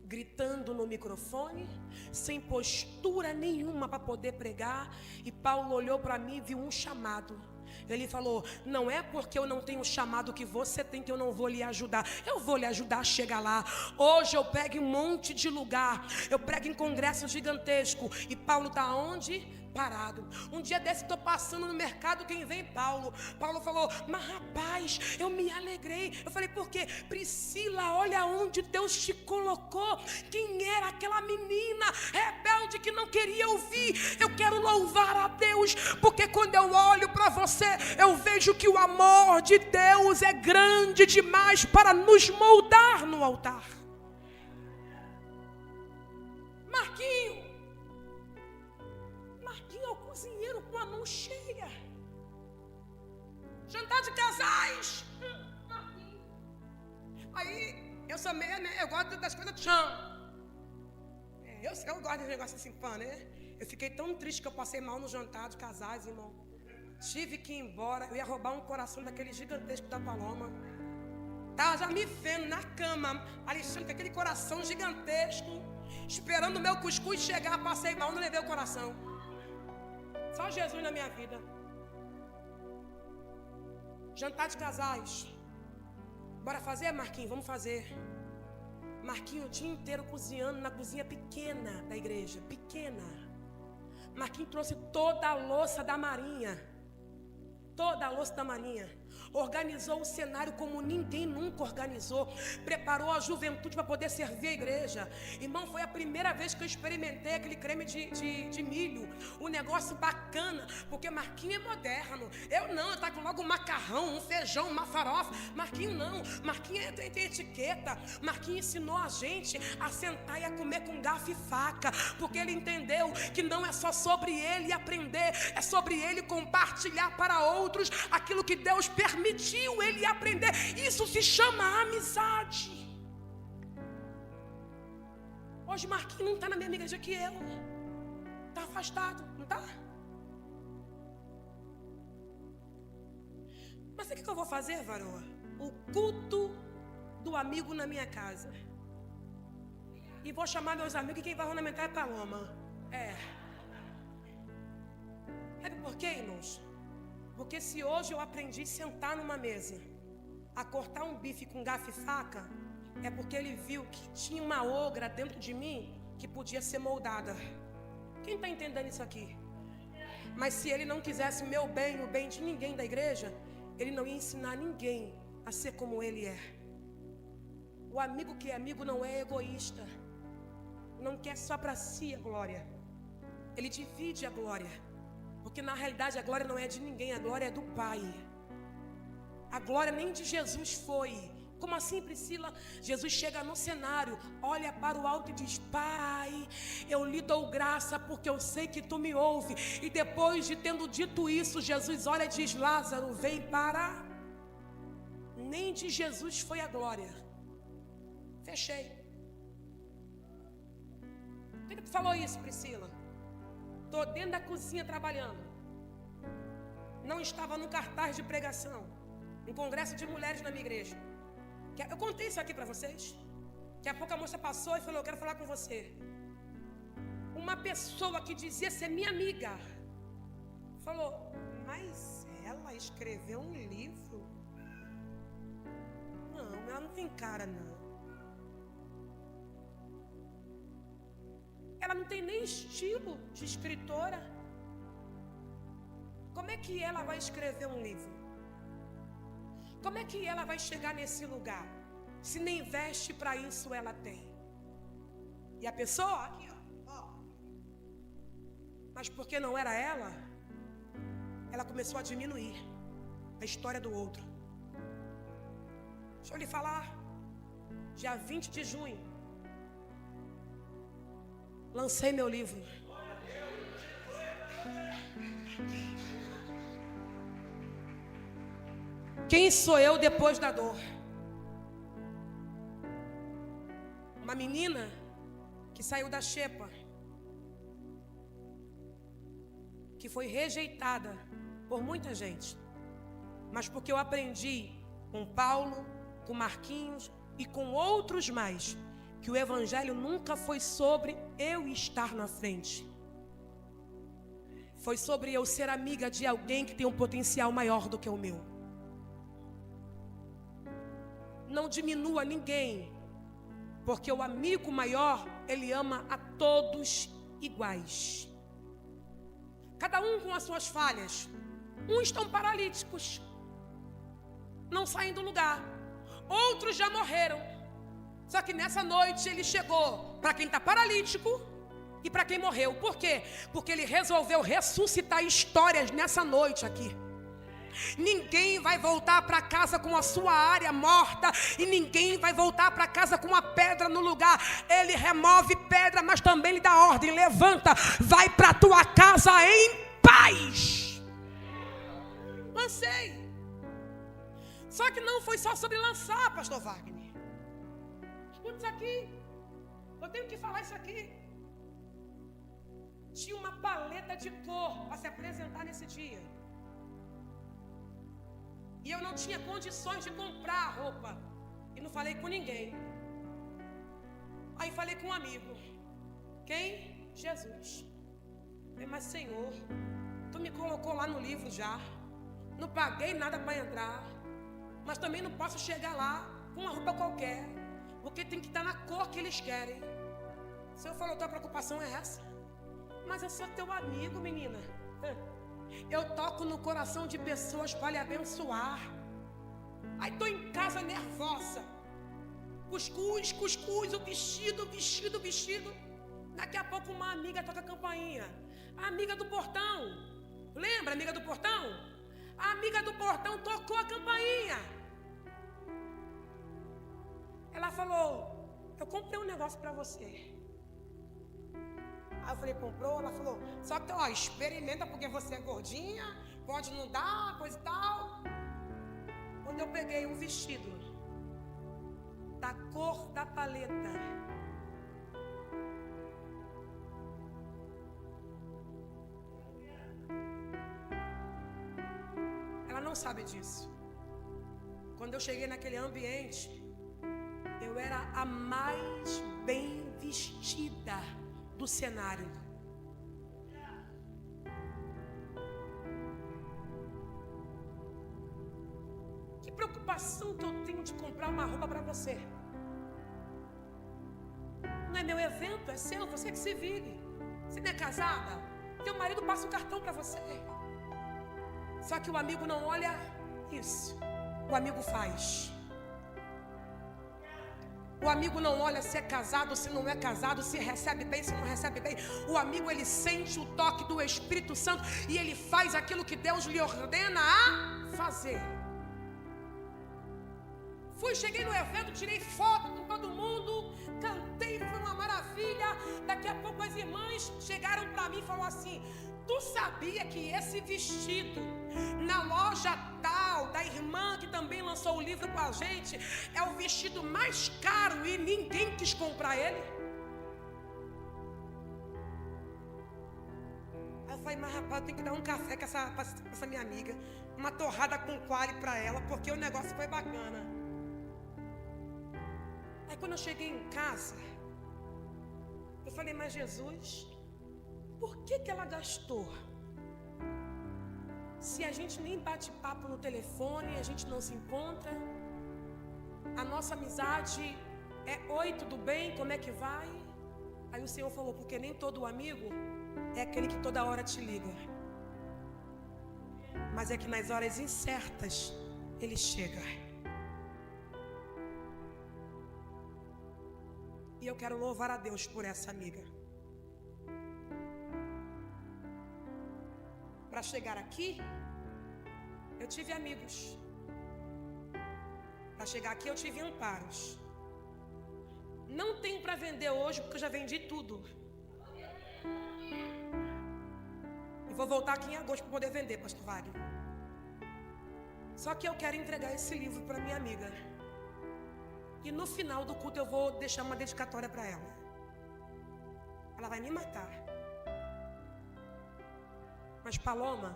S2: gritando no microfone, sem postura nenhuma para poder pregar. E Paulo olhou para mim e viu um chamado. Ele falou: não é porque eu não tenho o chamado que você tem que eu não vou lhe ajudar. Eu vou lhe ajudar a chegar lá. Hoje eu prego em um monte de lugar. Eu prego em congresso gigantesco. E Paulo está onde? Parado. Um dia desse estou passando no mercado, quem vem? Paulo. Paulo falou: mas rapaz, eu me alegrei. Eu falei: por quê? Priscila, olha onde Deus te colocou. Quem era aquela menina rebelde que não queria ouvir? Eu quero louvar a Deus, porque quando eu olho para você, eu vejo que o amor de Deus é grande demais para nos moldar no altar. Marquinho é o cozinheiro com a mão cheia. Jantar de casais. Aí, eu sou meio, né? Eu gosto das coisas de chão. Eu gosto de negócio assim, pã, né? Eu fiquei tão triste que eu passei mal no jantar de casais, irmão. Tive que ir embora. Eu ia roubar um coração daquele gigantesco da Paloma. Tava já me vendo na cama, Alexandre, com aquele coração gigantesco, esperando o meu cuscuz chegar. Passei mal, não levei o coração. Só Jesus na minha vida. Jantar de casais. Bora fazer, Marquinhos? Vamos fazer. Marquinhos o dia inteiro cozinhando na cozinha pequena da igreja. Pequena. Marquinhos trouxe toda a louça da marinha. Toda a louça da marinha. Organizou o cenário como ninguém nunca organizou. Preparou a juventude para poder servir a igreja. Irmão, foi a primeira vez que eu experimentei aquele creme de milho. Um negócio bacana, porque Marquinhos é moderno. Eu não, eu taco logo um macarrão, um feijão, uma farofa. Marquinhos não, Marquinhos tem etiqueta. Marquinhos ensinou a gente a sentar e a comer com garfo e faca, porque ele entendeu que não é só sobre ele aprender, é sobre ele compartilhar para outros aquilo que Deus permitiu ele aprender. Isso se chama amizade. Hoje Marquinhos não está na mesma igreja que eu. Está afastado, não está? Mas sabe o que eu vou fazer, varoa? O culto do amigo na minha casa. E vou chamar meus amigos e quem vai ornamentar é Paloma. Sabe por quê, irmãos? Porque se hoje eu aprendi a sentar numa mesa, a cortar um bife com garfo e faca, é porque ele viu que tinha uma ogra dentro de mim que podia ser moldada. Quem está entendendo isso aqui? Mas se ele não quisesse o meu bem, o bem de ninguém da igreja, ele não ia ensinar ninguém a ser como ele é. O amigo que é amigo não é egoísta, não quer só para si a glória, ele divide a glória. Porque na realidade a glória não é de ninguém, a glória é do Pai. A glória nem de Jesus foi. Como assim, Priscila? Jesus chega no cenário, olha para o alto e diz: Pai, eu lhe dou graça porque eu sei que tu me ouve. E depois de tendo dito isso, Jesus olha e diz: Lázaro, vem para... Nem de Jesus foi a glória. Fechei. Por que tu falou isso, Priscila? Estou dentro da cozinha trabalhando. Não estava no cartaz de pregação, um congresso de mulheres na minha igreja. Eu contei isso aqui para vocês. Daqui a pouco a moça passou e falou: eu quero falar com você. Uma pessoa que dizia ser minha amiga falou: mas ela escreveu um livro? Não, ela não tem cara não. Ela não tem nem estilo de escritora. Como é que ela vai escrever um livro? Como é que ela vai chegar nesse lugar, se nem veste para isso ela tem? E a pessoa, aqui ó. Mas porque não era ela, ela começou a diminuir a história do outro. Deixa eu lhe falar, dia 20 de junho, lancei meu livro. Quem sou eu depois da dor? Uma menina que saiu da xepa, que foi rejeitada por muita gente, mas porque eu aprendi com Paulo, com Marquinhos e com outros mais, que o evangelho nunca foi sobre eu estar na frente. Foi sobre eu ser amiga de alguém que tem um potencial maior do que o meu. Não diminua ninguém, porque o amigo maior, ele ama a todos iguais. Cada um com as suas falhas. Uns estão paralíticos, não saem do lugar. Outros já morreram. Só que nessa noite ele chegou para quem está paralítico e para quem morreu. Por quê? Porque ele resolveu ressuscitar histórias nessa noite aqui. Ninguém vai voltar para casa com a sua área morta, e ninguém vai voltar para casa com a pedra no lugar. Ele remove pedra, mas também lhe dá ordem: levanta, vai para a tua casa em paz. Lancei. Só que não foi só sobre lançar, pastor Wagner. Escuta isso aqui. Eu tenho que falar isso aqui. Tinha uma paleta de cor para se apresentar nesse dia. E eu não tinha condições de comprar a roupa. E não falei com ninguém. Aí falei com um amigo. Quem? Jesus. Falei, mas Senhor, Tu me colocou lá no livro já. Não paguei nada para entrar. Mas também não posso chegar lá com uma roupa qualquer. Porque tem que estar na cor que eles querem. O Senhor falou, tua preocupação é essa? Mas eu sou teu amigo, menina. Eu toco no coração de pessoas para lhe abençoar. Aí estou em casa nervosa. Cuscuz, cuscuz, o vestido. Daqui a pouco uma amiga toca a campainha. A amiga do portão. Lembra a amiga do portão? A amiga do portão tocou a campainha. Ela falou, eu comprei um negócio para você. Aí eu falei, comprou? Ela falou, só que ó, experimenta porque você é gordinha, pode não dar, coisa e tal. Quando eu peguei um vestido da cor da paleta, ela não sabe disso. Quando eu cheguei naquele ambiente, eu era a mais bem vestida do cenário. Que preocupação que eu tenho de comprar uma roupa para você? Não é meu evento, é seu, você que se vire. Você não é casada? Teu marido passa o cartão para você. Só que o amigo não olha isso. O amigo faz. O amigo não olha se é casado, se não é casado, se recebe bem, se não recebe bem. O amigo, ele sente o toque do Espírito Santo e ele faz aquilo que Deus lhe ordena a fazer. Cheguei no evento, tirei foto com todo mundo, cantei, foi uma maravilha. Daqui a pouco as irmãs chegaram para mim e falaram assim, tu sabia que esse vestido na loja tal, da irmã que também lançou o livro com a gente, é o vestido mais caro e ninguém quis comprar ele? Aí eu falei, mas rapaz, eu tenho que dar um café com essa minha amiga, uma torrada com quali para ela, porque o negócio foi bacana. Aí quando eu cheguei em casa, eu falei, mas Jesus, por que ela gastou? Se a gente nem bate papo no telefone, a gente não se encontra, a nossa amizade é oi, tudo bem, como é que vai? Aí o Senhor falou, porque nem todo amigo é aquele que toda hora te liga, mas é que nas horas incertas ele chega. E eu quero louvar a Deus por essa amiga. Para chegar aqui, eu tive amigos. Para chegar aqui, eu tive amparos. Não tenho para vender hoje, porque eu já vendi tudo. E vou voltar aqui em agosto para poder vender, pastor Wagner. Só que eu quero entregar esse livro para minha amiga. E no final do culto eu vou deixar uma dedicatória para ela. Ela vai me matar. Mas Paloma,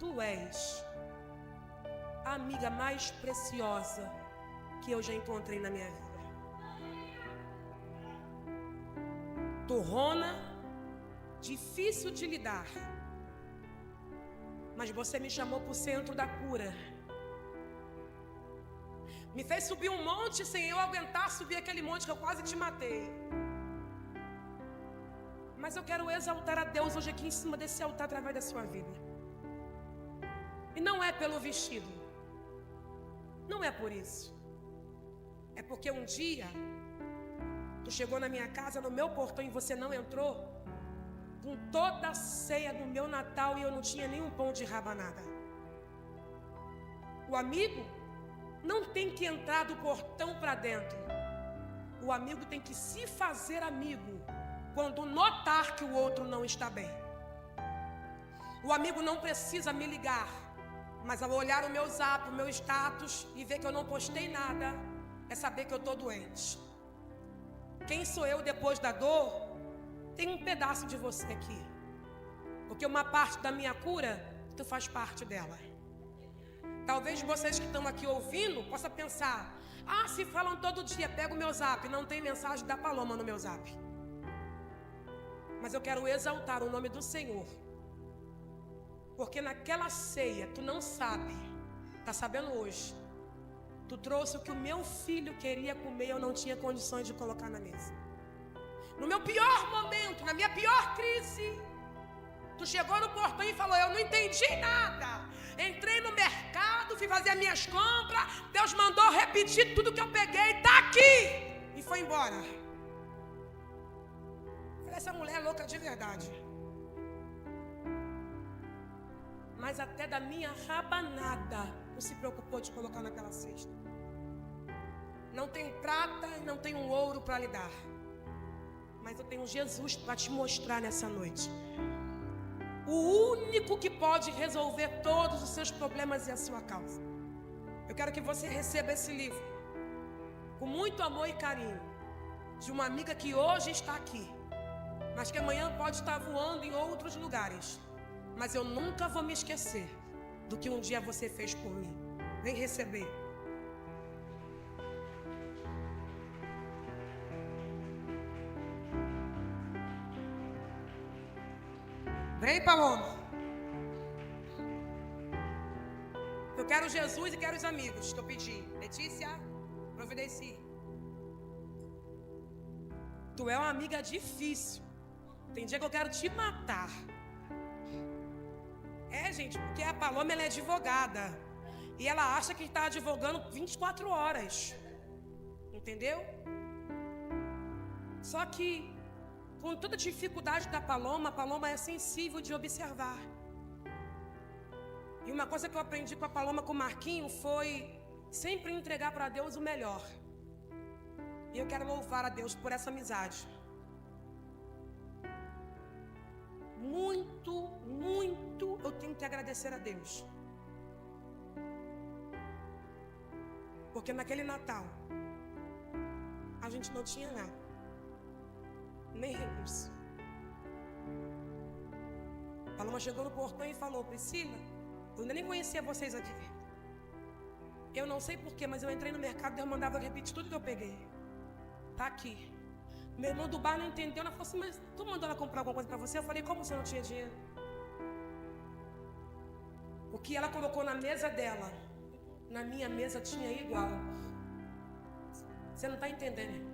S2: tu és a amiga mais preciosa que eu já encontrei na minha vida. Torrona, difícil de lidar, mas você me chamou para o centro da cura. Me fez subir um monte sem eu aguentar subir aquele monte que eu quase te matei. Mas eu quero exaltar a Deus hoje aqui em cima desse altar através da sua vida. E não é pelo vestido. Não é por isso. É porque um dia tu chegou na minha casa, no meu portão, e você não entrou, com toda a ceia do meu Natal, e eu não tinha nenhum pão de rabanada. O amigo não tem que entrar do portão para dentro. O amigo tem que se fazer amigo quando notar que o outro não está bem. O amigo não precisa me ligar, mas ao olhar o meu zap, o meu status e ver que eu não postei nada, é saber que eu estou doente. Quem sou eu depois da dor? Tem um pedaço de você aqui. Porque uma parte da minha cura, tu faz parte dela. Talvez vocês que estão aqui ouvindo possam pensar: se falam todo dia, pega o meu zap, não tem mensagem da Paloma no meu zap. Mas eu quero exaltar o nome do Senhor. Porque naquela ceia, tu não sabe, tá sabendo hoje, tu trouxe o que o meu filho queria comer e eu não tinha condições de colocar na mesa. No meu pior momento, na minha pior crise, tu chegou no portão e falou: eu não entendi nada. Entrei no mercado, fui fazer as minhas compras, Deus mandou repetir tudo que eu peguei, tá aqui! E foi embora. Falei, essa mulher é louca de verdade. Mas até da minha rabanada não se preocupou de colocar naquela cesta. Não tenho prata e não tenho ouro para lhe dar, mas eu tenho Jesus para te mostrar nessa noite. O único que pode resolver todos os seus problemas e a sua causa. Eu quero que você receba esse livro com muito amor e carinho, de uma amiga que hoje está aqui, mas que amanhã pode estar voando em outros lugares. Mas eu nunca vou me esquecer do que um dia você fez por mim. Vem receber. Vem, Paloma. Eu quero Jesus e quero os amigos que eu pedi. Letícia, providencie. Tu é uma amiga difícil. Tem dia que eu quero te matar. Gente, porque a Paloma, ela é advogada. E ela acha que está advogando 24 horas. Entendeu? Só que, com toda a dificuldade da Paloma, a Paloma é sensível de observar. E uma coisa que eu aprendi com a Paloma, com o Marquinho, foi sempre entregar para Deus o melhor. E eu quero louvar a Deus por essa amizade. Muito eu tenho que agradecer a Deus. Porque naquele Natal, a gente não tinha nada, nem recurso. Paloma chegou no portão e falou: Priscila, eu ainda nem conhecia vocês aqui. Eu não sei porquê, mas eu entrei no mercado e Deus mandava repetir tudo que eu peguei. Tá aqui. Meu irmão do bar não entendeu, ela falou assim: mas tu mandou ela comprar alguma coisa para você? Eu falei: como você não tinha dinheiro? O que ela colocou na mesa dela, na minha mesa tinha igual. Você não está entendendo?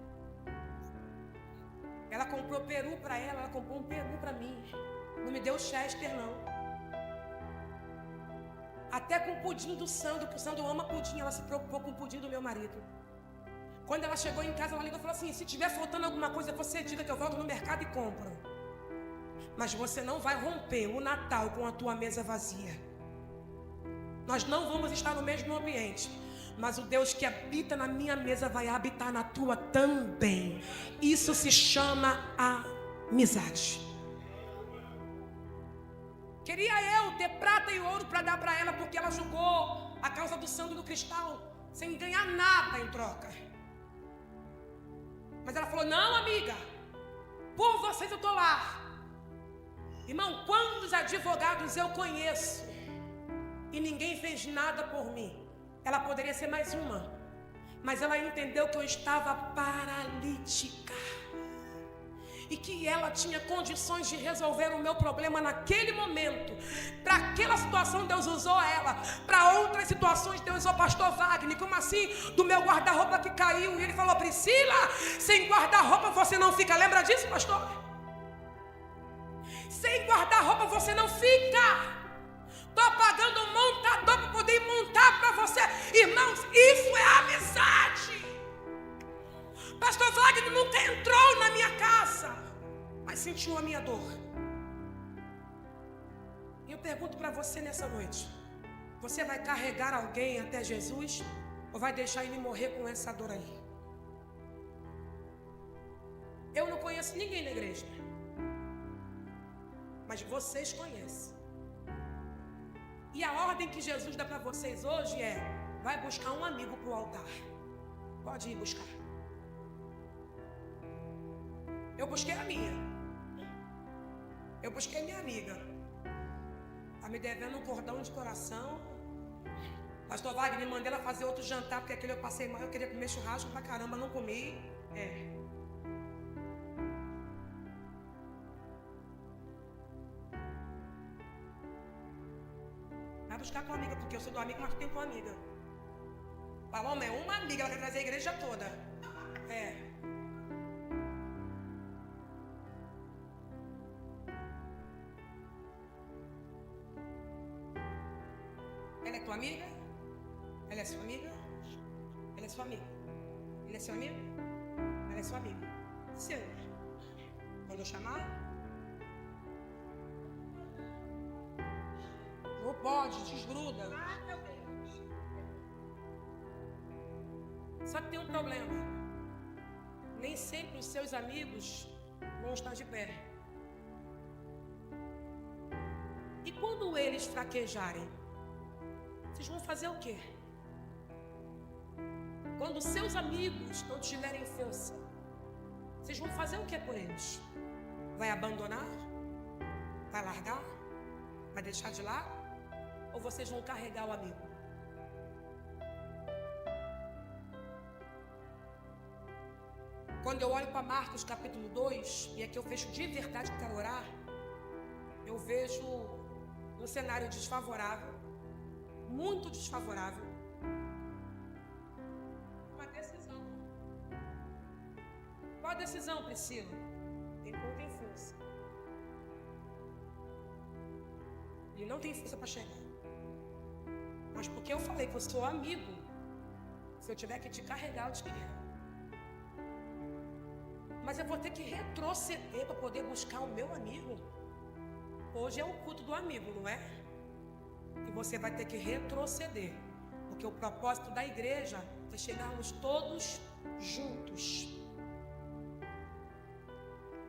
S2: Ela comprou peru para ela comprou um peru para mim. Não me deu Chester, não. Até com o pudim do Sandro, que o Sandro ama pudim, ela se preocupou com o pudim do meu marido. Quando ela chegou em casa, ela ligou e falou assim: se tiver faltando alguma coisa, você diga que eu volto no mercado e compro. Mas você não vai romper o Natal com a tua mesa vazia. Nós não vamos estar no mesmo ambiente, mas o Deus que habita na minha mesa vai habitar na tua também. Isso se chama amizade. Queria eu ter prata e ouro para dar para ela, porque ela jogou a causa do Sandro no cristal sem ganhar nada em troca. Mas ela falou: não, amiga, por vocês eu estou lá. Irmão, quantos advogados eu conheço e ninguém fez nada por mim? Ela poderia ser mais uma, mas ela entendeu que eu estava paralítica e que ela tinha condições de resolver o meu problema naquele momento. Para aquela situação Deus usou ela, para outras situações Deus usou o pastor Wagner. Como assim? Do meu guarda-roupa que caiu, e ele falou: Priscila, sem guarda-roupa você não fica. Lembra disso, pastor? Sem guarda-roupa você não fica. Estou pagando um montador para poder montar para você. Irmãos, isso é amizade. Pastor Wagner nunca entrou na minha casa, mas sentiu a minha dor. E eu pergunto para você nessa noite: você vai carregar alguém até Jesus ou vai deixar ele morrer com essa dor aí? Eu não conheço ninguém na igreja, mas vocês conhecem. E a ordem que Jesus dá para vocês hoje é: vai buscar um amigo para o altar. Pode ir buscar. Eu busquei a minha. Eu busquei minha amiga. Está me devendo um cordão de coração. Pastor Wagner, mandei ela fazer outro jantar, porque aquele eu passei mal. Eu queria comer churrasco pra caramba, não comi. Vai buscar tua amiga, porque eu sou tua amiga, mas tu tem tua amiga. Paloma é uma amiga, ela quer trazer a igreja toda. Ela é tua amiga? Ela é sua amiga? Ela é sua amiga? Ele é seu amigo? Ela é sua amiga? Seu. Quando eu chamar? Não pode, desgruda. Só que tem um problema. Nem sempre os seus amigos vão estar de pé. E quando eles fraquejarem, vocês vão fazer o quê? Quando seus amigos não tiverem força, vocês vão fazer o que por eles? Vai abandonar? Vai largar? Vai deixar de lado? Ou vocês vão carregar o amigo? Quando eu olho para Marcos capítulo 2, e aqui eu fecho de verdade que quero orar, eu vejo um cenário desfavorável, muito desfavorável. Uma decisão. Qual a decisão, Priscila? Não tem força. Ele não tem força para chegar. Mas porque eu falei que eu sou amigo, se eu tiver que te carregar, eu te carrego. Mas eu vou ter que retroceder para poder buscar o meu amigo. Hoje é o culto do amigo, não é? E você vai ter que retroceder, porque o propósito da igreja é chegarmos todos juntos.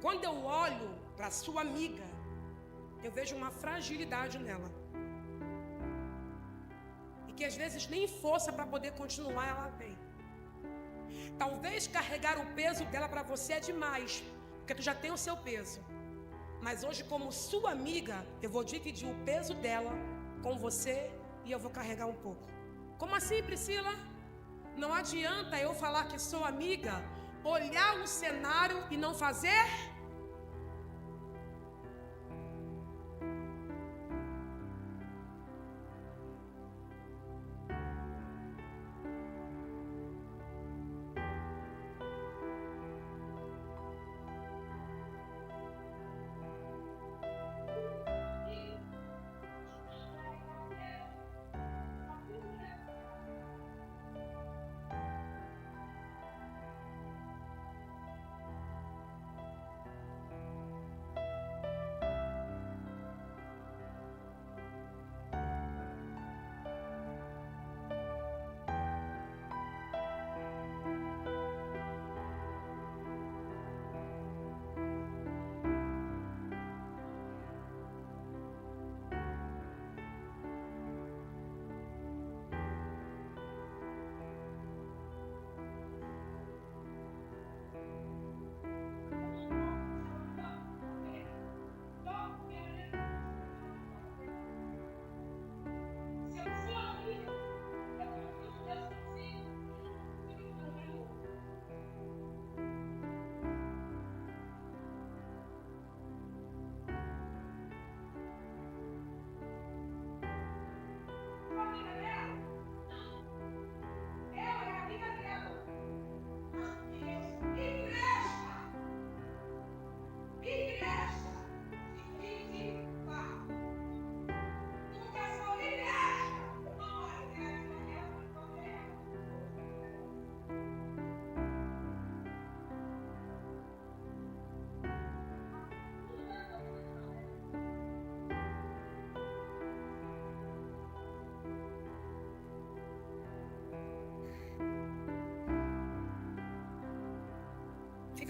S2: Quando eu olho para sua amiga, eu vejo uma fragilidade nela, e que às vezes nem força para poder continuar ela tem. Talvez carregar o peso dela para você é demais, porque tu já tem o seu peso. Mas hoje, como sua amiga, eu vou dividir o peso dela com você e eu vou carregar um pouco. Como assim, Priscila? Não adianta eu falar que sou amiga, olhar o cenário e não fazer.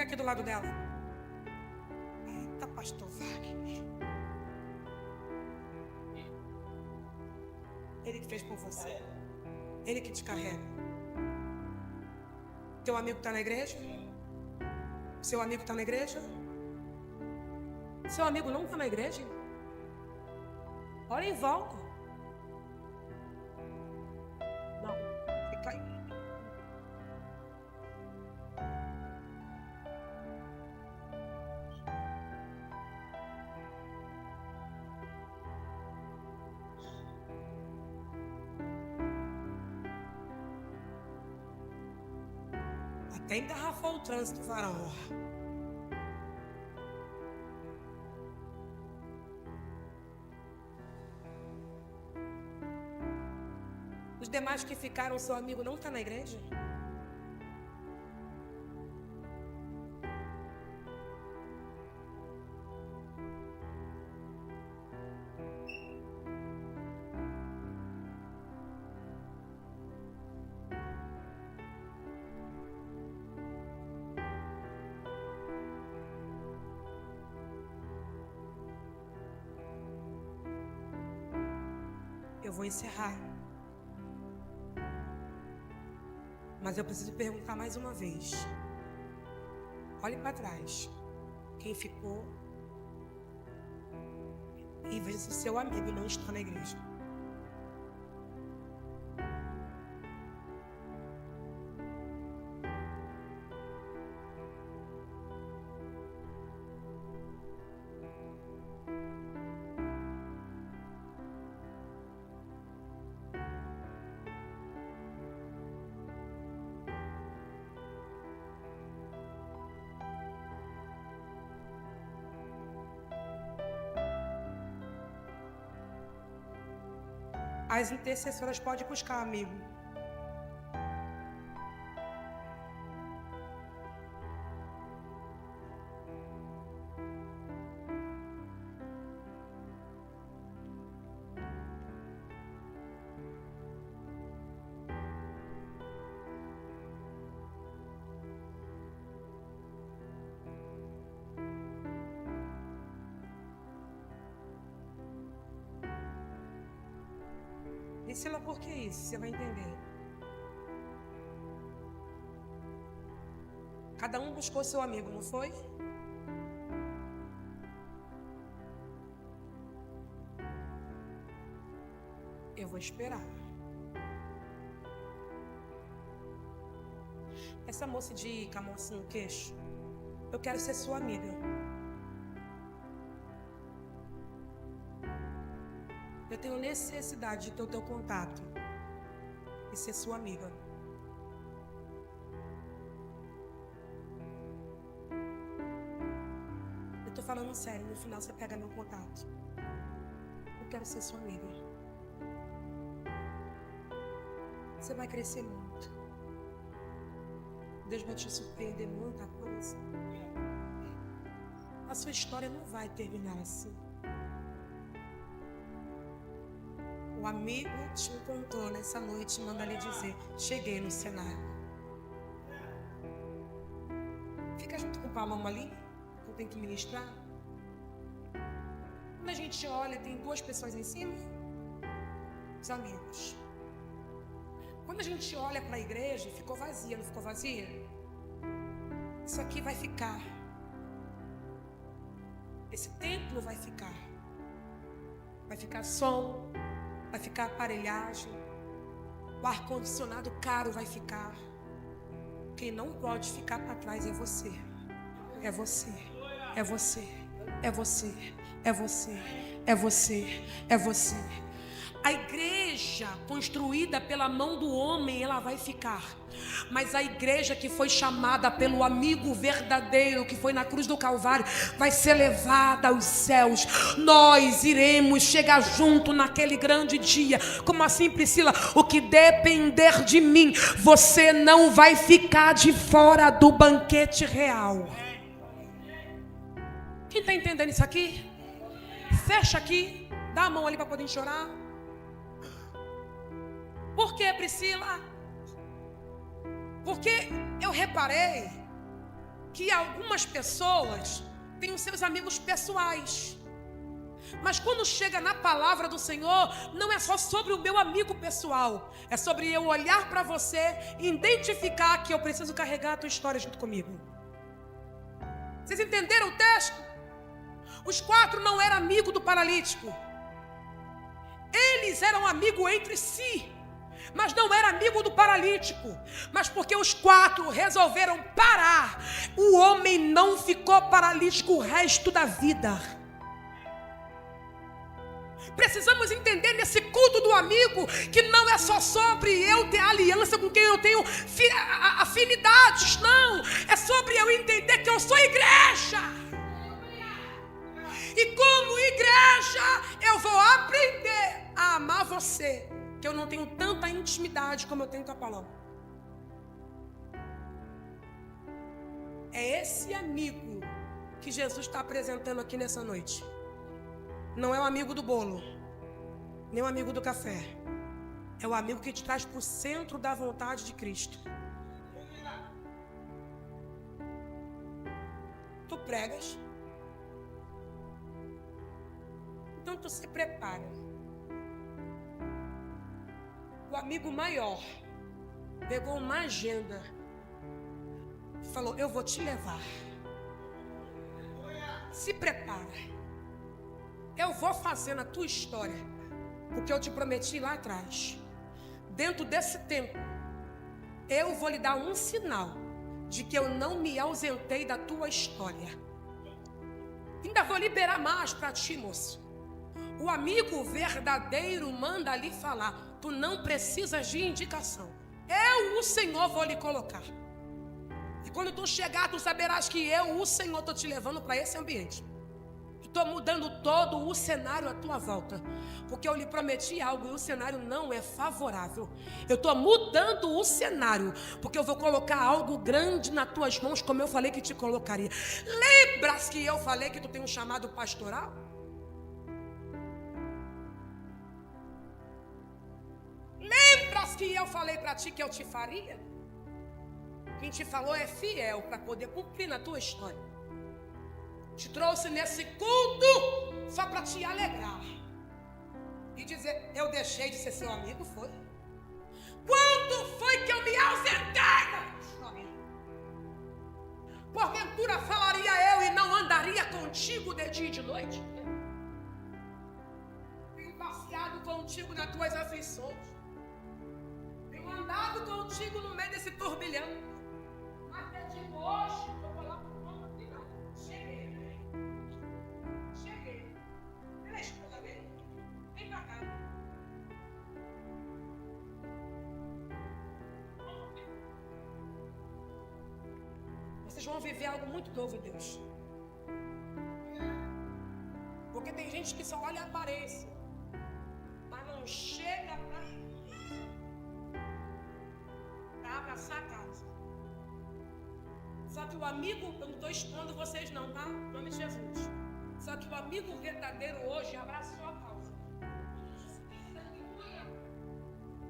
S2: aqui do lado dela. Eita, pastor Wagner. Ele que fez por você. Ele que te carrega. Teu amigo está na igreja? Seu amigo está na igreja? Seu amigo não está na igreja? Olha em volta. Não, fica aí. Até engarrafou o trânsito, varão. Os demais que ficaram, seu amigo não está na igreja? Eu vou encerrar. Mas eu preciso perguntar mais uma vez. Olhe para trás. Quem ficou? E veja se seu amigo não está na igreja. As intercessoras podem buscar, amigo. Priscila, por que isso? Você vai entender. Cada um buscou seu amigo, não foi? Eu vou esperar. Essa moça de camocinho no queixo, eu quero ser sua amiga. Eu tenho necessidade de ter o teu contato e ser sua amiga. Eu tô falando sério, no final você pega meu contato. Eu quero ser sua amiga. Você vai crescer muito. Deus vai te surpreender muita coisa. A sua história não vai terminar assim. O amigo te encontrou nessa noite, manda lhe dizer: cheguei no cenário. Fica junto com o Paloma ali, que eu tenho que ministrar. Quando a gente olha, tem duas pessoas em cima, os amigos. Quando a gente olha para a igreja, ficou vazia, não ficou vazia? Isso aqui vai ficar. Esse templo vai ficar. Vai ficar som. Vai ficar aparelhagem, o ar-condicionado caro vai ficar. Quem não pode ficar para trás é você. É você, é você, é você, é você, é você, é você. A igreja construída pela mão do homem, ela vai ficar. Mas a igreja que foi chamada pelo amigo verdadeiro, que foi na cruz do Calvário, vai ser levada aos céus. Nós iremos chegar junto naquele grande dia. Como assim, Priscila? O que depender de mim, você não vai ficar de fora do banquete real. Quem está entendendo isso aqui? Fecha aqui, dá a mão ali para poder chorar. Por que, Priscila? Porque eu reparei que algumas pessoas têm os seus amigos pessoais. Mas quando chega na palavra do Senhor, não é só sobre o meu amigo pessoal. É sobre eu olhar para você e identificar que eu preciso carregar a tua história junto comigo. Vocês entenderam o texto? Os 4 não eram amigos do paralítico. Eles eram amigos entre si, mas não era amigo do paralítico. Mas porque os 4 resolveram parar, o homem não ficou paralítico o resto da vida. Precisamos entender nesse culto do amigo que não é só sobre eu ter aliança com quem eu tenho afinidades, não. É sobre eu entender que eu sou igreja. E como igreja, eu vou aprender a amar você, que eu não tenho tanta intimidade como eu tenho com a Paloma. É esse amigo que Jesus está apresentando aqui nessa noite. Não é o amigo do bolo, nem o amigo do café. É o amigo que te traz para o centro da vontade de Cristo. Tu pregas, então tu se prepara. O amigo maior pegou uma agenda e falou: eu vou te levar. Se prepara. Eu vou fazer na tua história o que eu te prometi lá atrás. Dentro desse tempo, eu vou lhe dar um sinal de que eu não me ausentei da tua história. Ainda vou liberar mais para ti, moço. O amigo verdadeiro manda ali falar: tu não precisas de indicação. Eu, o Senhor, vou lhe colocar. E quando tu chegar, tu saberás que eu, o Senhor, estou te levando para esse ambiente. Estou mudando todo o cenário à tua volta, porque eu lhe prometi algo e o cenário não é favorável. Eu estou mudando o cenário, porque eu vou colocar algo grande nas tuas mãos, como eu falei que te colocaria. Lembras que eu falei que tu tem um chamado pastoral? Lembras que eu falei para ti que eu te faria? Quem te falou é fiel para poder cumprir na tua história. Te trouxe nesse culto só para te alegrar e dizer: eu deixei de ser seu amigo, foi? Quando foi que eu me ausentei da história? Porventura falaria eu e não andaria contigo de dia e de noite? Tenho passeado contigo nas tuas aflições, tenho andado contigo no meio desse turbilhão, mas te digo hoje, eu vou lá pro ponto final. Cheguei. Vem pra cá. Vocês vão viver algo muito novo, Deus. Porque tem gente que só olha a aparência, mas não chega para abraçar a casa. Só que o amigo, eu não estou expondo vocês não, tá? Em nome de Jesus. Só que o amigo verdadeiro hoje abraçou a causa.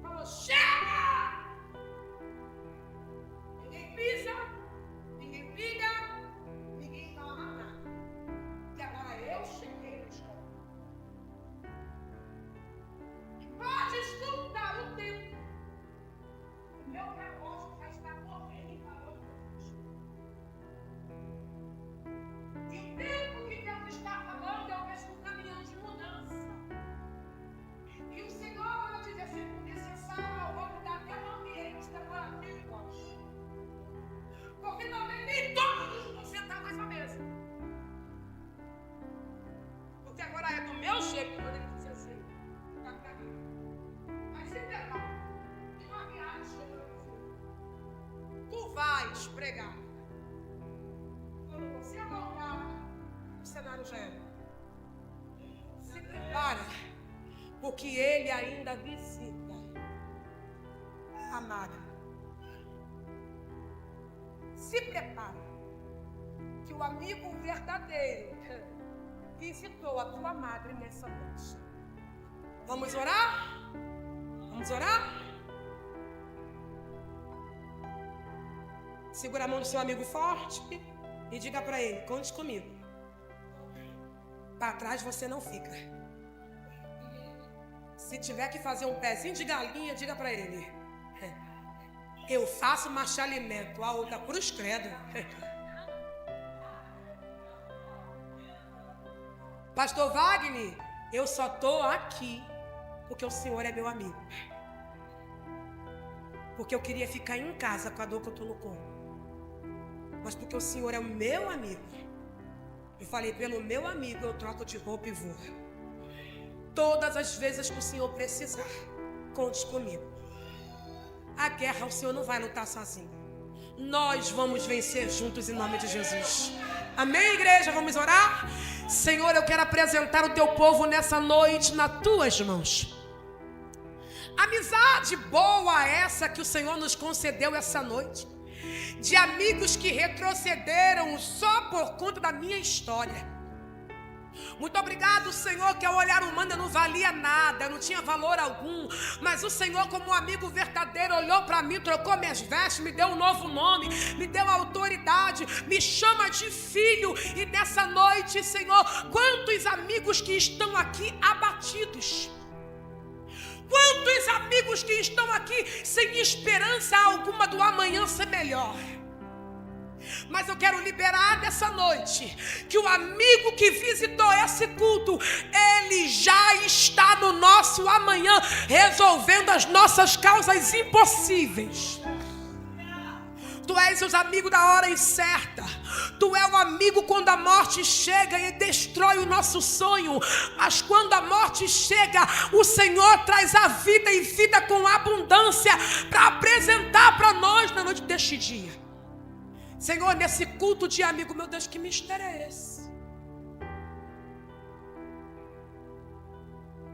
S2: Falou: chega! Ninguém pisa, ninguém briga, ninguém fala nada. Que agora eu cheguei na escola. Pode escutar o tempo. O meu relógio já está correndo e parou. E o tempo que Deus está falando é o mesmo caminhão de mudança. E o Senhor vai dizer: se for necessário, eu vou mudar até o ambiente da tua vida. Porque também nem todos vão sentar mais na mesa. Porque agora é do meu jeito, quando ele diz assim. Mas se prepara. Tem uma viagem chegando para você. Tu vais pregar. Quando você voltar, o cenário já é. Se prepara, porque ele ainda visita. Amada, se prepara, que o amigo verdadeiro visitou a tua madre nessa noite. Vamos orar? Vamos orar? Segura a mão do seu amigo forte. E diga para ele: conte comigo. Para trás você não fica. Se tiver que fazer um pezinho de galinha, diga para ele: eu faço machalimento. A outra cruz credo. Pastor Wagner, eu só estou aqui porque o Senhor é meu amigo. Porque eu queria ficar em casa com a dor que eu estou no corpo. Mas porque o Senhor é o meu amigo. Eu falei: pelo meu amigo eu troco de roupa e vou. Todas as vezes que o Senhor precisar, conte comigo. A guerra o Senhor não vai lutar sozinho. Nós vamos vencer juntos em nome de Jesus. Amém, igreja? Vamos orar? Senhor, eu quero apresentar o teu povo nessa noite nas tuas mãos. Amizade boa essa que o Senhor nos concedeu essa noite. De amigos que retrocederam só por conta da minha história. Muito obrigado, Senhor, que ao olhar humano eu não valia nada, eu não tinha valor algum. Mas o Senhor, como um amigo verdadeiro, olhou para mim, trocou minhas vestes, me deu um novo nome, me deu autoridade, me chama de filho. E nessa noite, Senhor, quantos amigos que estão aqui abatidos. Quantos amigos que estão aqui sem esperança alguma do amanhã ser melhor. Mas eu quero liberar dessa noite que o amigo que visitou esse culto, ele já está no nosso amanhã, resolvendo as nossas causas impossíveis. Tu és os amigos da hora incerta. Tu é o amigo quando a morte chega e destrói o nosso sonho. Mas quando a morte chega, o Senhor traz a vida e vida com abundância para apresentar para nós na noite deste dia. Senhor, nesse culto de amigo, meu Deus, que mistério é esse?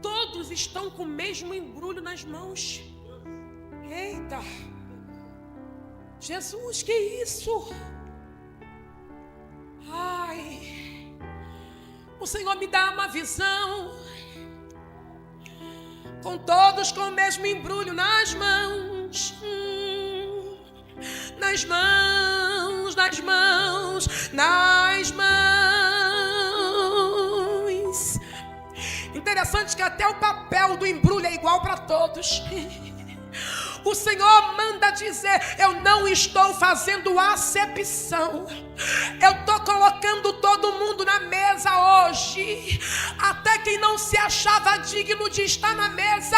S2: Todos estão com o mesmo embrulho nas mãos. Eita! Jesus, que isso? Ai, o Senhor me dá uma visão, com todos com o mesmo embrulho nas mãos, nas mãos, nas mãos, nas mãos. Interessante que até o papel do embrulho é igual para todos. O Senhor manda dizer: eu não estou fazendo acepção. Eu estou colocando todo mundo na mesa hoje. Até quem não se achava digno de estar na mesa,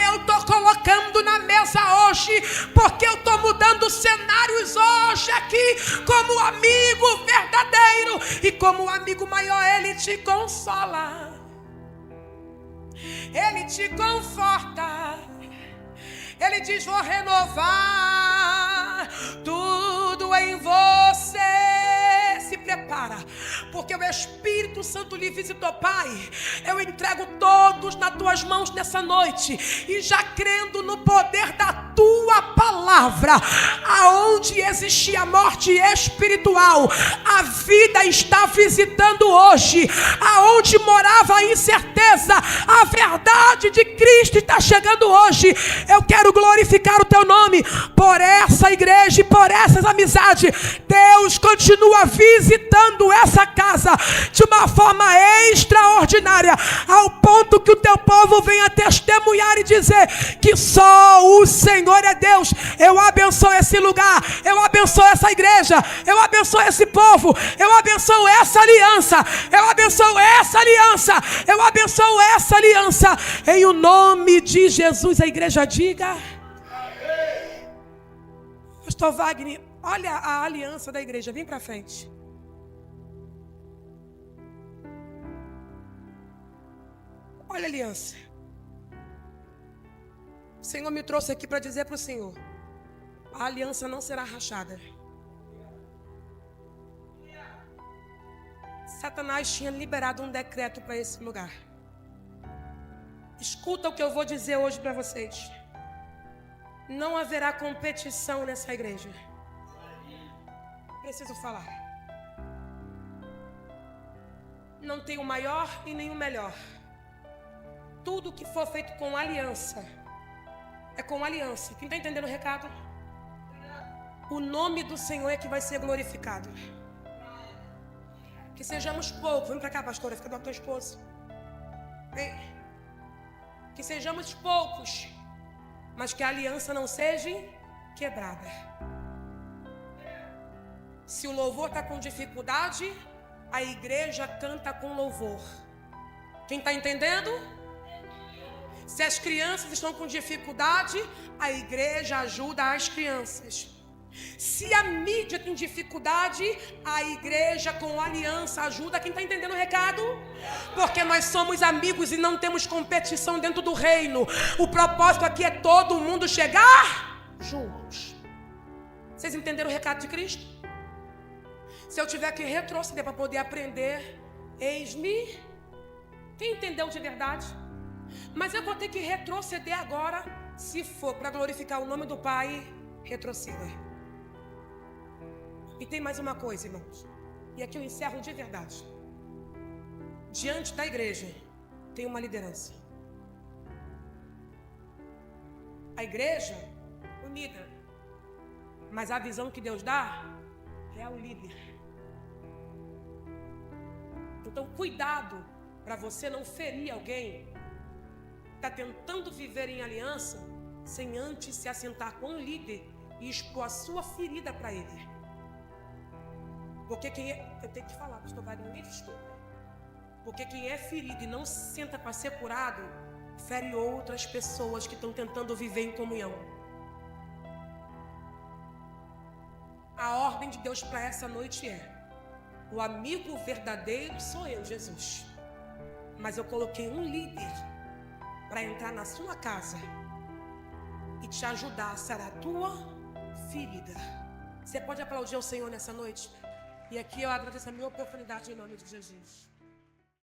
S2: eu estou colocando na mesa hoje. Porque eu estou mudando cenários hoje aqui. Como amigo verdadeiro e como amigo maior, Ele te consola, Ele te conforta. Ele diz: vou renovar tudo em você. Se prepara, porque o Espírito Santo lhe visitou. Pai, eu entrego todos nas tuas mãos nessa noite, e já crendo no poder da tua palavra, aonde existia morte espiritual, a vida está visitando hoje. Aonde morava a incerteza, a verdade de Cristo está chegando hoje. Eu quero glorificar o teu nome por essa igreja e por essas amizades. Deus continua visitando essa casa de uma forma extraordinária, ao ponto que o teu povo venha testemunhar e dizer que só o Senhor é Deus. Eu abençoo esse lugar, eu abençoo essa igreja, eu abençoo esse povo, eu abençoo essa aliança, eu abençoo essa aliança, eu abençoo essa aliança, em o nome de Jesus. A igreja diga: Pastor Wagner, olha a aliança da igreja, vem para frente. Olha a aliança. O Senhor me trouxe aqui para dizer para o Senhor: a aliança não será rachada. Satanás tinha liberado um decreto para esse lugar. Escuta o que eu vou dizer hoje para vocês. Não haverá competição nessa igreja. Preciso falar. Não tem o maior e nem o melhor. Tudo que for feito com aliança é com aliança. Quem está entendendo o recado? O nome do Senhor é que vai ser glorificado. Que sejamos poucos. Vem para cá, pastora, fica do lado da tua esposa. Vem. Que sejamos poucos, mas que a aliança não seja quebrada. Se o louvor está com dificuldade, a igreja canta com louvor. Quem está entendendo? Se as crianças estão com dificuldade, a igreja ajuda as crianças. Se a mídia tem dificuldade, a igreja com aliança ajuda. Quem está entendendo o recado? Porque nós somos amigos e não temos competição dentro do reino. O propósito aqui é todo mundo chegar juntos. Vocês entenderam o recado de Cristo? Se eu tiver que retroceder para poder aprender, eis-me. Quem entendeu de verdade? Mas eu vou ter que retroceder agora. Se for para glorificar o nome do Pai, retroceda. E tem mais uma coisa, irmãos. E aqui eu encerro de verdade. Diante da igreja, tem uma liderança. A igreja, unida. Mas a visão que Deus dá é ao líder. Então, cuidado para você não ferir alguém que está tentando viver em aliança sem antes se assentar com o líder e expor a sua ferida para ele. Porque quem é... Eu tenho que falar, pastor Wagner, me desculpe. Porque quem é ferido e não se senta para ser curado, fere outras pessoas que estão tentando viver em comunhão. A ordem de Deus para essa noite é: o amigo verdadeiro sou eu, Jesus. Mas eu coloquei um líder para entrar na sua casa e te ajudar a sarar a tua ferida. Você pode aplaudir ao Senhor nessa noite? E aqui eu agradeço a minha oportunidade em nome de Jesus.